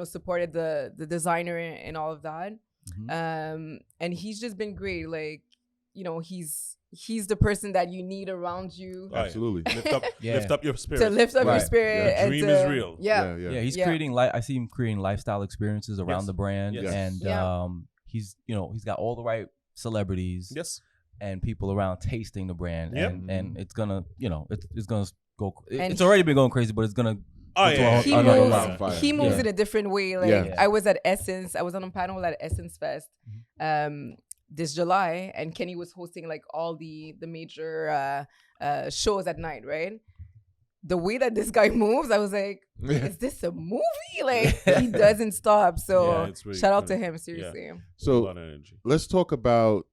supported the designer and all of that. Mhm. And he's just been great. Like, he's the person that you need around you. Absolutely. Lift up your spirit. To lift up your Right. spirit. Yeah. And Dream to- is real. Yeah. Yeah, he's Yeah. creating I see him creating lifestyle experiences around Yes. the brand, Yes. and Yeah. he's got all the right celebrities Yes. and people around tasting the brand, Yep. and it's gonna it's gonna go. And It's already been going crazy, but it's gonna. Oh, It's yeah. all- He another moves. level. Fire. He moves Yeah. in a different way. Like Yeah. I was at Essence. I was on a panel at Essence Fest this July, and Kenny was hosting like all the major shows at night. Right. The way that this guy moves, I was like, is this a movie? Like he doesn't stop. So Yeah, it's really shout out to funny. him. Seriously. A So lot of energy. let's talk about.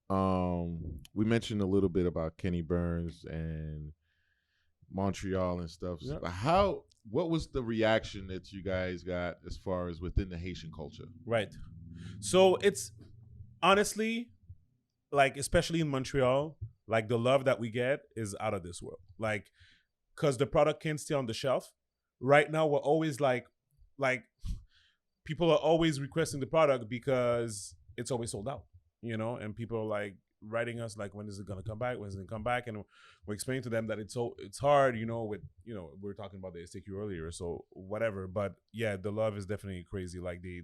We mentioned a little bit about Kenny Burns and Montreal and stuff. Yep. What was the reaction that you guys got as far as within the Haitian culture? Right. So it's honestly, like, especially in Montreal, like the love that we get is out of this world. Like, because the product can stay on the shelf. Right now, we're always like people are always requesting the product because it's always sold out, and people are like writing us like, when is it gonna come back? When is it gonna come back? And we're explaining to them that it's hard, with we were talking about the STQ earlier, so whatever. But yeah, the love is definitely crazy. Like they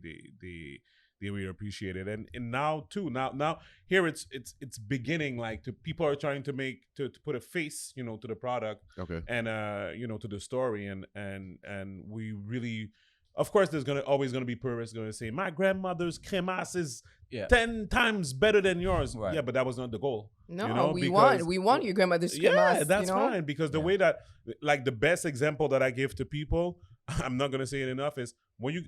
really appreciate it, and now too. Now here it's beginning, like people are trying to put a face, to the product, Okay. and to the story, and we really. Of course, there's always gonna be purists gonna say my grandmother's cremasse is 10 times better than yours. Right. Yeah, but that was not the goal. No, we want your grandmother's Yeah, cremas, that's fine, because the Yeah. way that, like, the best example that I give to people, I'm not gonna say it enough, is when you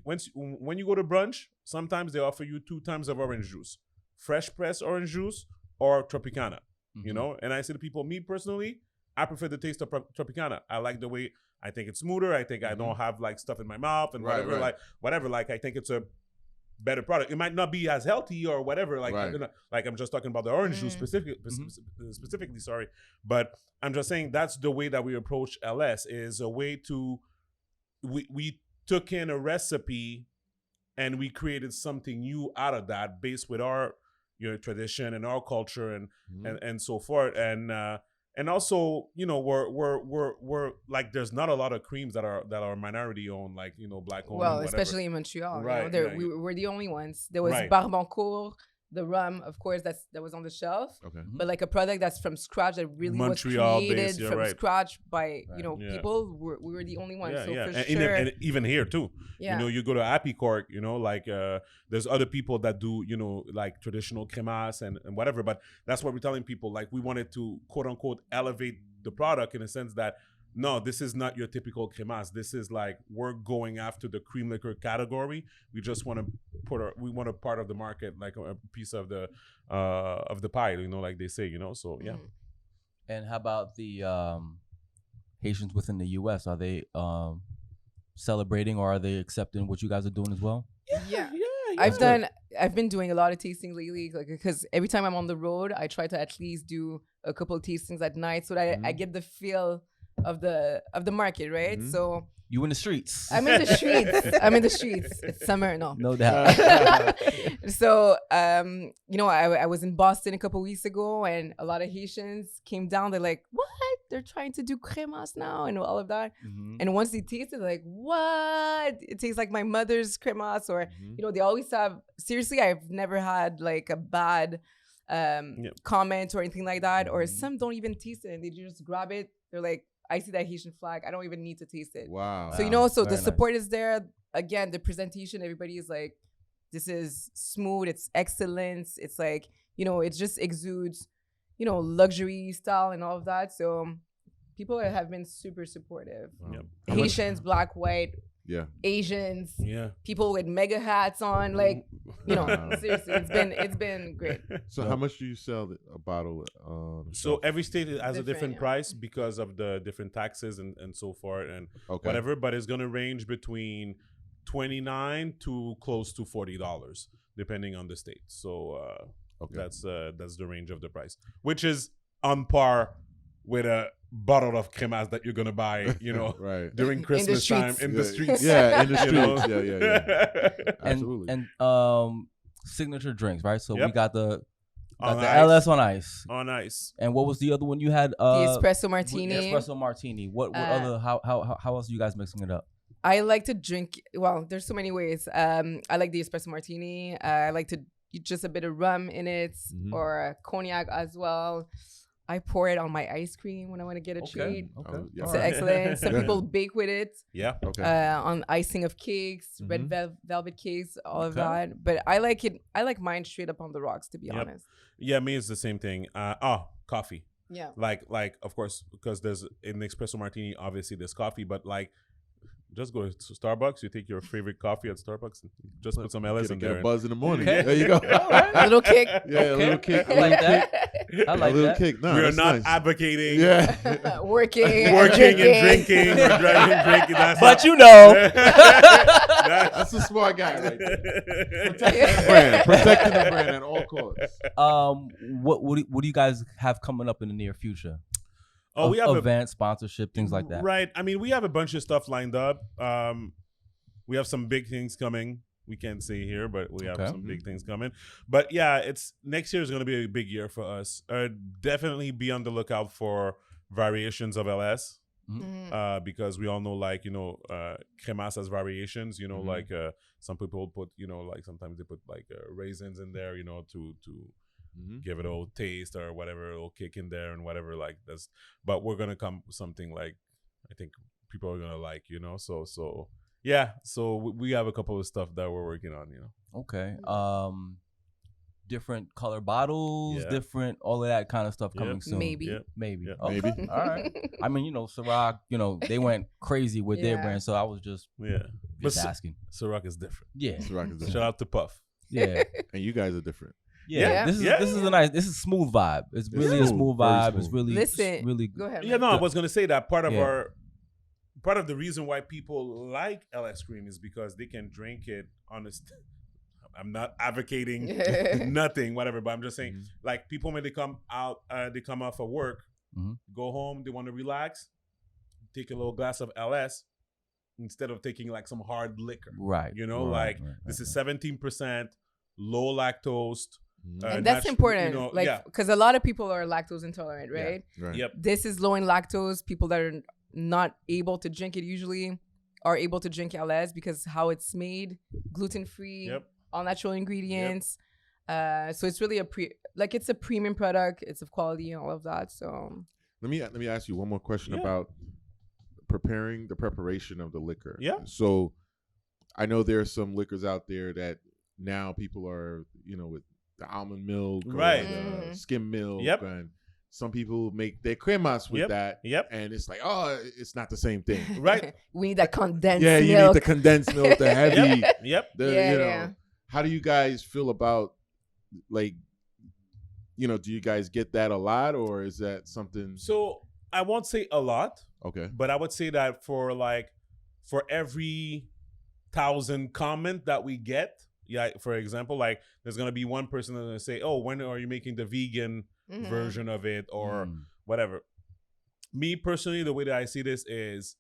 go to brunch, sometimes they offer you 2 times of orange juice, fresh pressed orange juice or Tropicana. And I say to people, me personally, I prefer the taste of Tropicana. I like the way. I think it's smoother. I think I don't have like stuff in my mouth and Right, whatever. right. Whatever. Like, I think it's a better product. It might not be as healthy or whatever. Like, Right. I'm just talking about the orange juice specifically. Sorry, but I'm just saying that's the way that we approach LS. Is a way to we took in a recipe and we created something new out of that, based with our tradition and our culture and so forth. And also, we're like, there's not a lot of creams that are minority owned, like, Black owned. Well, and whatever. especially in Montreal. Right, We were the only ones. There was Right. Barbancourt, the rum, of course, that was on the shelf. Okay. But like a product that's from scratch, that really Montreal was created based, you're from right. scratch by Yeah. people. We were the only ones. Yeah, So yeah. for And, sure, and even here too. yeah. You go to Happy Cork, like there's other people that do, like traditional cremas and whatever. But that's what we're telling people. Like, we wanted to, quote unquote, elevate the product in a sense that, no, this is not your typical cremas. This is like, we're going after the cream liquor category. We just want to we want a part of the market, like a piece of the pie, like they say, So yeah. And how about the Haitians within the U.S.? Are they celebrating, or are they accepting what you guys are doing as well? Yeah. I've been doing a lot of tasting lately, like, because every time I'm on the road, I try to at least do a couple of tastings at night so that I get the feel of the market, right? So You in the streets. I'm in the streets. I'm in the streets. It's summer, No doubt. So, you know, I was in Boston a couple weeks ago, and a lot of Haitians came down. They're like, "What? They're trying to do cremas now and all of that." And once they taste it, they're like, "What? It tastes like my mother's cremas." Or, you know, they always have. Seriously, I've never had like a bad comment or anything like that. Or some don't even taste it, and they just grab it. They're like, I see that Haitian flag. I don't even need to taste it. Wow. So, you know, so Very the support is there. Again, the presentation, everybody is like, this is smooth. It's excellence. It's like, you know, it just exudes, you know, luxury style and all of that. So people have been super supportive. Yep. Haitians, black, white, Yeah. Asians, Yeah. people with mega hats on, like, you know, seriously, it's been great. So how much do you sell a bottle? So every state has a Different, different yeah. price because of the different taxes and so forth and Okay. whatever, but it's going to range between $29 to close to $40 depending on the state. So Okay. that's the range of the price, which is on par with a bottle of cremas that you're going to buy, you know, right. during Christmas time streets. in the streets. Yeah, in the you know? streets. Yeah. Absolutely. And signature drinks, right? So we Yep. got the On the ice. LS on ice. On ice. And what was the other one you had? The espresso martini. Espresso martini. What other? How else are you guys mixing it up? I like to drink. Well, there's so many ways. I like the espresso martini. I like to just a bit of rum in it or cognac as well. I pour it on my ice cream when I want to get a treat. Okay. Yeah. It's All right. excellent. Some Yeah. people bake with it Yeah. Okay. on icing of cakes, red velvet cakes, all of Okay. that. But I like it. I like mine straight up on the rocks, to be Yep. honest. Yeah, me it's the same thing. Coffee. Yeah. Like of course, because there's in the espresso martini, obviously there's coffee, but like just go to Starbucks, you take your favorite coffee at Starbucks and just put some LS in Get a there. buzz in the morning. Okay. There you go. A little kick. Yeah, a little kick. I like that. I A like little that. kick. No, We are that's not nice. advocating Yeah. Working working and drinking or driving and drinking. That's But not- you know, That's a smart guy right there. Protecting the brand. Protecting the brand at all costs. what do you guys have coming up in the near future? Oh, we have event sponsorship, things like that. Right. I mean, we have a bunch of stuff lined up. We have some big things coming. We can't say here, but we have Okay. some big things coming. But yeah, it's next year is going to be a big year for us. Definitely be on the lookout for variations of LS. Because we all know, like, you know, cremas has variations, you know, like some people put, you know, like sometimes they put like raisins in there, you know, to give it a little taste or whatever, a little kick in there and whatever, like this. But we're gonna come with something like I think people are gonna like, you know. So yeah, so we have a couple of stuff that we're working on, you know. Okay. Different color bottles, Yeah. different all of that kind of stuff coming Yep. soon. Maybe. Yep. Maybe. Yep. Okay. Maybe. All right. I mean, you know, Ciroc, you know, they went crazy with their Yeah. brand, so I was just Yeah, but asking. Ciroc is different. Yeah. Ciroc is different. Shout out to Puff. Yeah. And you guys are different. Yeah. This is a nice. This is smooth vibe. It's really a smooth, smooth very vibe. It's smooth. really Listen, really Go ahead. Yeah, man. no, I was gonna say that part of the reason why people like LS Cream is because they can drink it on a I'm not advocating nothing, whatever, but I'm just saying, like, people when they come out, they come out for work, go home, they want to relax, take a little glass of LS instead of taking like some hard liquor. right. You know, right, like this is 17%, low lactose. And that's important, you know, like, because a lot of people are lactose intolerant, right? Right. Yep. This is low in lactose. People that are not able to drink it usually are able to drink LS because how it's made, gluten free, Yep. all natural ingredients. So it's really it's a premium product. It's of quality and all of that. So Let me ask you one more question Yeah. about the preparation of the liquor. Yeah. So I know there are some liquors out there that now people are, you know, with the almond milk, or Right. the skim milk, Yep. and some people make their cremas with Yep. that. Yep. And it's like, oh, it's not the same thing. Right. we need that condensed Yeah, you milk. need the condensed milk, the heavy. Yep. The, Yeah, you know, yeah. how do you guys feel about, like, you know, do you guys get that a lot, or is that something? So I won't say a lot, Okay. but I would say that for every 1,000 comment that we get, Yeah, for example, like there's gonna be one person that's gonna say, "Oh, when are you making the vegan version of it or whatever?" Me personally, the way that I see this is,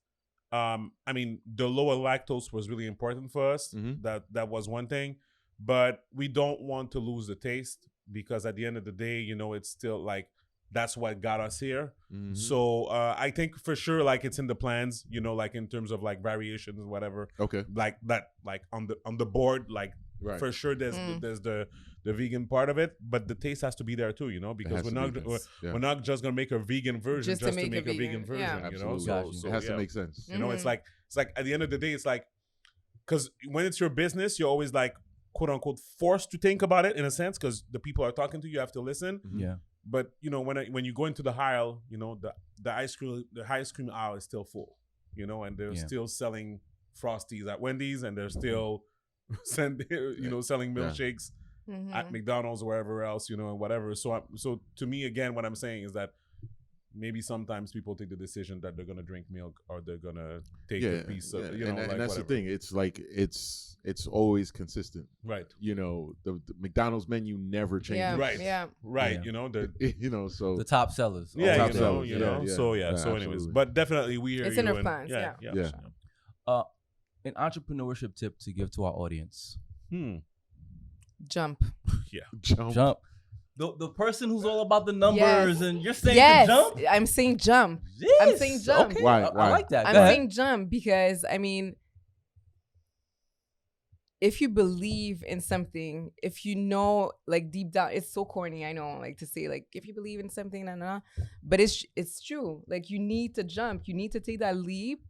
I mean, the lower lactose was really important for us. That was one thing, but we don't want to lose the taste because at the end of the day, you know, it's still like that's what got us here. So I think for sure, like it's in the plans, you know, like in terms of like variations, whatever. Okay. Like that, like on the board, like for sure, there's the vegan part of it, but the taste has to be there too, you know, because we're not just gonna make a vegan version just to make a vegan version, you know. So it has to make sense. You know, it's like at the end of the day, it's like because when it's your business, you're always like quote unquote forced to think about it in a sense because the people are talking to you, you have to listen. Yeah. But you know, when you go into the aisle, you know, the ice cream aisle is still full, you know, and they're still selling Frosties at Wendy's, and they're still selling milkshakes at McDonald's or wherever else, you know, and whatever. So to me, again, what I'm saying is that maybe sometimes people take the decision that they're gonna drink milk or they're gonna take a piece of, you know, and like that's whatever. the thing. It's like it's always consistent, right? You know, the McDonald's menu never changes, right. You know, you know, so the top sellers, you know. So absolutely. anyways, but definitely we hear it's you in our plans, an entrepreneurship tip to give to our audience. Jump. Jump. The person who's all about the numbers and you're saying to jump? I'm saying jump. I'm saying jump. Okay. Why? I like that. I'm saying jump because, I mean, if you believe in something, if you know, like deep down, it's so corny, I know, like to say, like, if you believe in something, but it's true. Like, you need to jump. You need to take that leap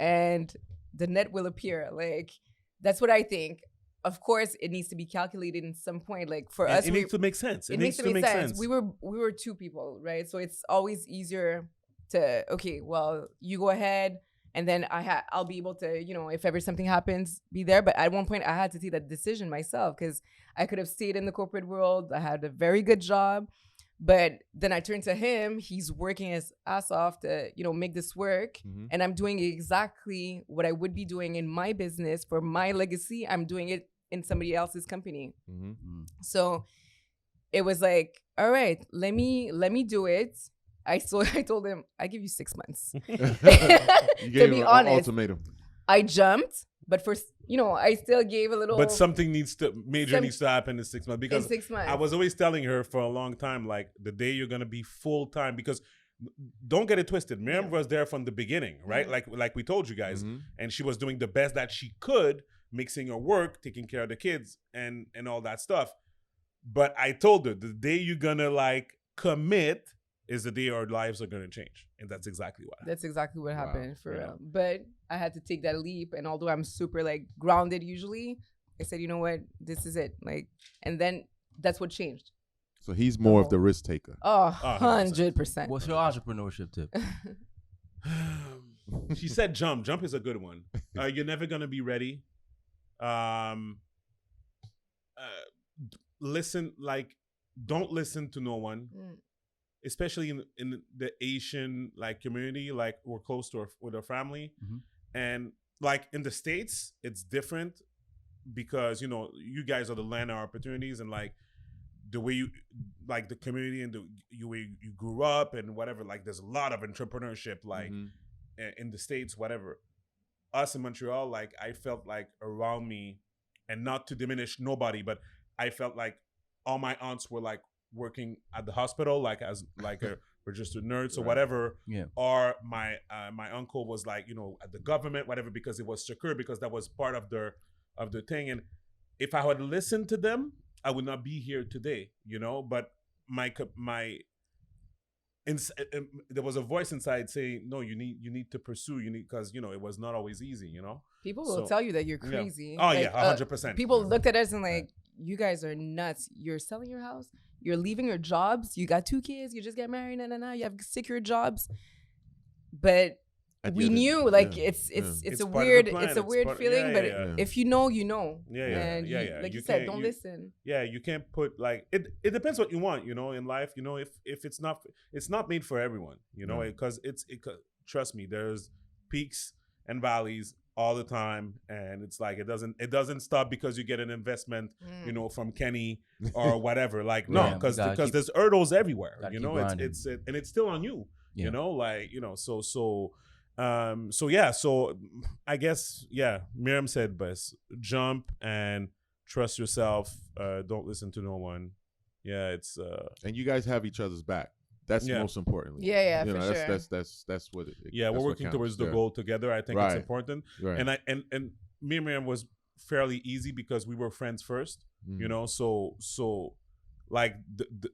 and the net will appear. Like, that's what I think. Of course, it needs to be calculated in some point. Like for us, it needs to make sense. It needs to make sense. We were two people, right? So it's always easier to well, you go ahead, and then I'll be able to, you know, if ever something happens, be there. But at one point, I had to take that decision myself because I could have stayed in the corporate world. I had a very good job, but then I turned to him. He's working his ass off to, you know, make this work, and I'm doing exactly what I would be doing in my business for my legacy. I'm doing it in somebody else's company. So it was like, all right, let me do it. I told him, I give you 6 months. You to gave be him honest, an ultimatum. I jumped, but for, you know, I still gave a little. But something needs to happen in 6 months because in 6 months. I was always telling her for a long time, like the day you're gonna be full time, because don't get it twisted. Miriam was there from the beginning, right? Like we told you guys, and she was doing the best that she could, mixing her work, taking care of the kids, and all that stuff. But I told her the day you're gonna like commit is the day our lives are gonna change, and that's exactly what happened. That's exactly what happened for real. But I had to take that leap, and although I'm super like grounded usually, I said, you know what, this is it. Like, and then that's what changed. So he's more of the risk taker. 100%. What's your entrepreneurship tip? She said jump. Jump is a good one. You're never gonna be ready. Listen, like, don't listen to no one, especially in the Asian like community. Like, we're close to with our family, and like in the States, it's different because, you know, you guys are the land of opportunities, and like the way you like the community and the way you grew up and whatever. Like, there's a lot of entrepreneurship, like in the States, whatever. Us in Montreal, like I felt like around me, and not to diminish nobody, but I felt like all my aunts were like working at the hospital, like as like a registered nurse or whatever. Or my uncle was like, you know, at the government, whatever, because it was secure, because that was part of the thing. And if I had listened to them, I would not be here today, you know. But there was a voice inside saying, no, you need to pursue, because, you know, it was not always easy, you know. People will tell you that you're crazy. Oh, like, 100%. People looked at us and like, you guys are nuts. You're selling your house. You're leaving your jobs. You got 2 kids. You just get married. You have secure jobs. But we knew, like, it's a weird feeling. But if you know, you know. And like you said, don't listen. Yeah, you can't put like it. It depends what you want, you know, in life. You know, if it's not made for everyone, you know, because trust me, there's peaks and valleys all the time, and it's like it doesn't stop because you get an investment, you know, from Kenny or whatever. Like no, because there's hurdles everywhere. You know, it's and it's still on you. Yeah. You know, like you know, so yeah. So I guess Miriam said best: jump and trust yourself. Don't listen to no one. Yeah, it's and you guys have each other's back. That's most importantly. Yeah, you know, for sure. That's what it. Yeah, we're working towards the goal together. I think it's important. Right. And me and Miriam was fairly easy because we were friends first. You know, so like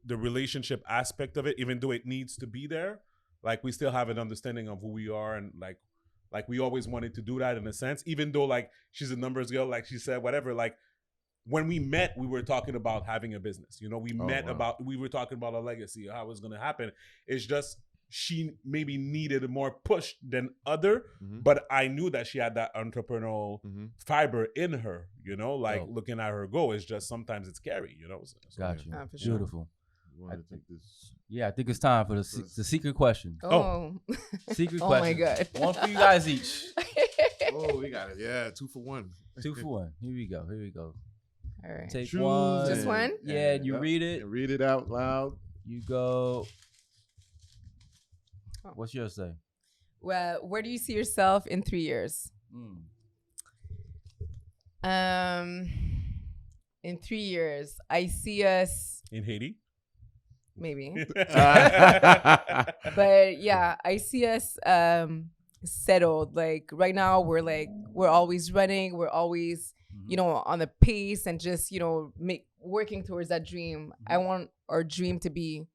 the relationship aspect of it, even though it needs to be there, like we still have an understanding of who we are, and like we always wanted to do that in a sense. Even though like she's a numbers girl, like she said, whatever, like. When we met, we were talking about having a business. You know, we were talking about a legacy, how it was going to happen. It's just she maybe needed a more push than other, but I knew that she had that entrepreneurial fiber in her, you know, like looking at her go. It's just sometimes it's scary, you know. So, got you. For sure. Beautiful. I think this. Yeah, I think it's time for the secret question. Oh. Secret question. Oh my God. One for you guys each. Oh, we got it. Yeah, 2 for 1. 2 for 1. Here we go. All right. Take Choose one. Just one? Yeah, and you read it. And read it out loud. You go. What's yours say? Well, where do you see yourself in 3 years? In 3 years, I see us in Haiti. Maybe. But yeah, I see us settled. Like right now, we're always running. We're always, you know, on the pace and just, you know, working towards that dream. I want our dream to be,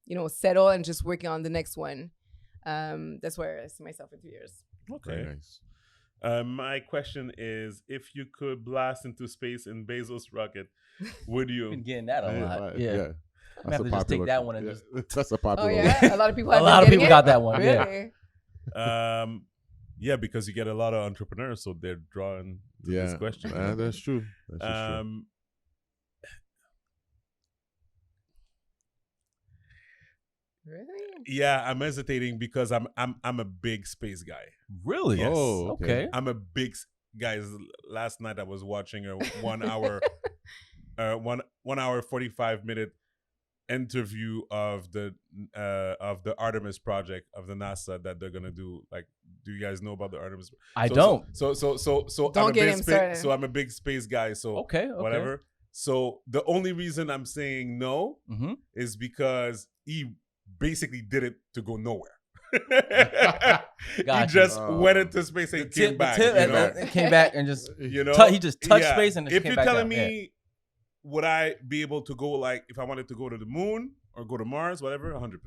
you know, settled and just working on the next one. That's where I see myself in 3 years. Okay. Very nice. My question is, if you could blast into space in Bezos' rocket, would you? Been getting that a lot. Yeah. I'm have to just take that one and just. That's a popular. Oh yeah, a lot of people. A lot of people got that one. Really? Yeah. Yeah, because you get a lot of entrepreneurs, so they're drawn to this question. That's true. That's true. Really? Yeah, I'm hesitating because I'm a big space guy. Really? Yes. Oh, okay. I'm a big guys. Last night I was watching a 1 hour, 1 hour 45-minute interview of the Artemis project of the NASA that they're gonna do. Like, do you guys know about the Artemis? I don't. So Don't I'm a get big him started. so I'm a big space guy. So Okay. whatever. So the only reason I'm saying no is because he basically did it to go nowhere. He just went into space and came back. Came back and just you know he just touched space and if came you're back telling down. me, would I be able to go, like, if I wanted to go to the moon or go to Mars, whatever, 100%.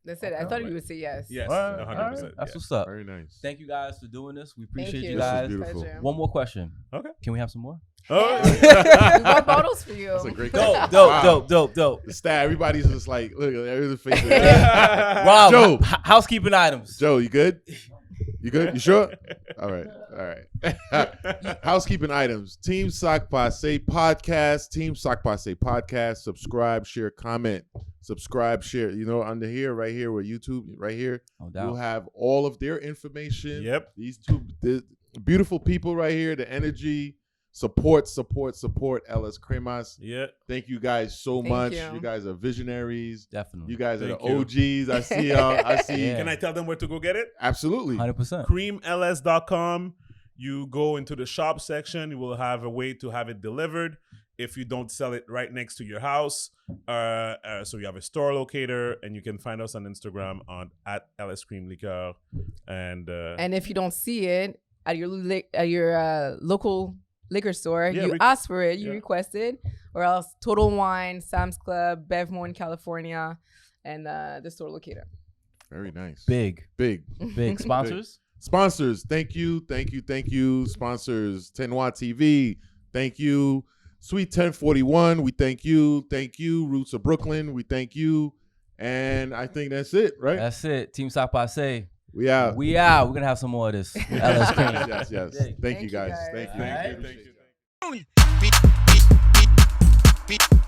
That's it. I thought you would say yes. Yes, All 100%. right. That's what's up. Very nice. Thank you guys for doing this. We appreciate you. you This is guys. beautiful. Pleasure. One more question. Okay. Can we have some more? Oh, We got bottles for you. That's a great Dope, question. dope. The stat. Everybody's just like, look at everybody's face. Rob, Joe. housekeeping items. Joe, you good? You good? You sure? All right. Housekeeping items. Team Sock Passe podcast. Team Sock Passe podcast. Subscribe, share, comment. Subscribe, share. You know, under here, right here, where YouTube, right here, No doubt. you'll have all of their information. Yep. These two beautiful people right here. The energy, support. LS Cremas. yeah. Thank you guys so Thank much. you. You guys are visionaries. Definitely. You guys are Thank the OGs. I see y'all. I see. Yeah. Can I tell them where to go get it? Absolutely. 100%. creamls.com. You go into the shop section. You will have a way to have it delivered if you don't sell it right next to your house. So you have a store locator, and you can find us on Instagram at LS Cream Liqueur. And if you don't see it at your local liquor store, Yeah, you ask for it, you request it, or else Total Wine, Sam's Club, Bevmo in California, and the store locator. Very nice. Big Big. sponsors. Sponsors, thank you. Sponsors, Tenwa TV, thank you. Sweet 1041, we thank you. Thank you. Roots of Brooklyn, we thank you. And I think that's it, right? That's it. Team Sock Passe. We out. We out. We're going to have some more of this. LS Cream. Yes. Thank you guys. Thank you. All right. thank you.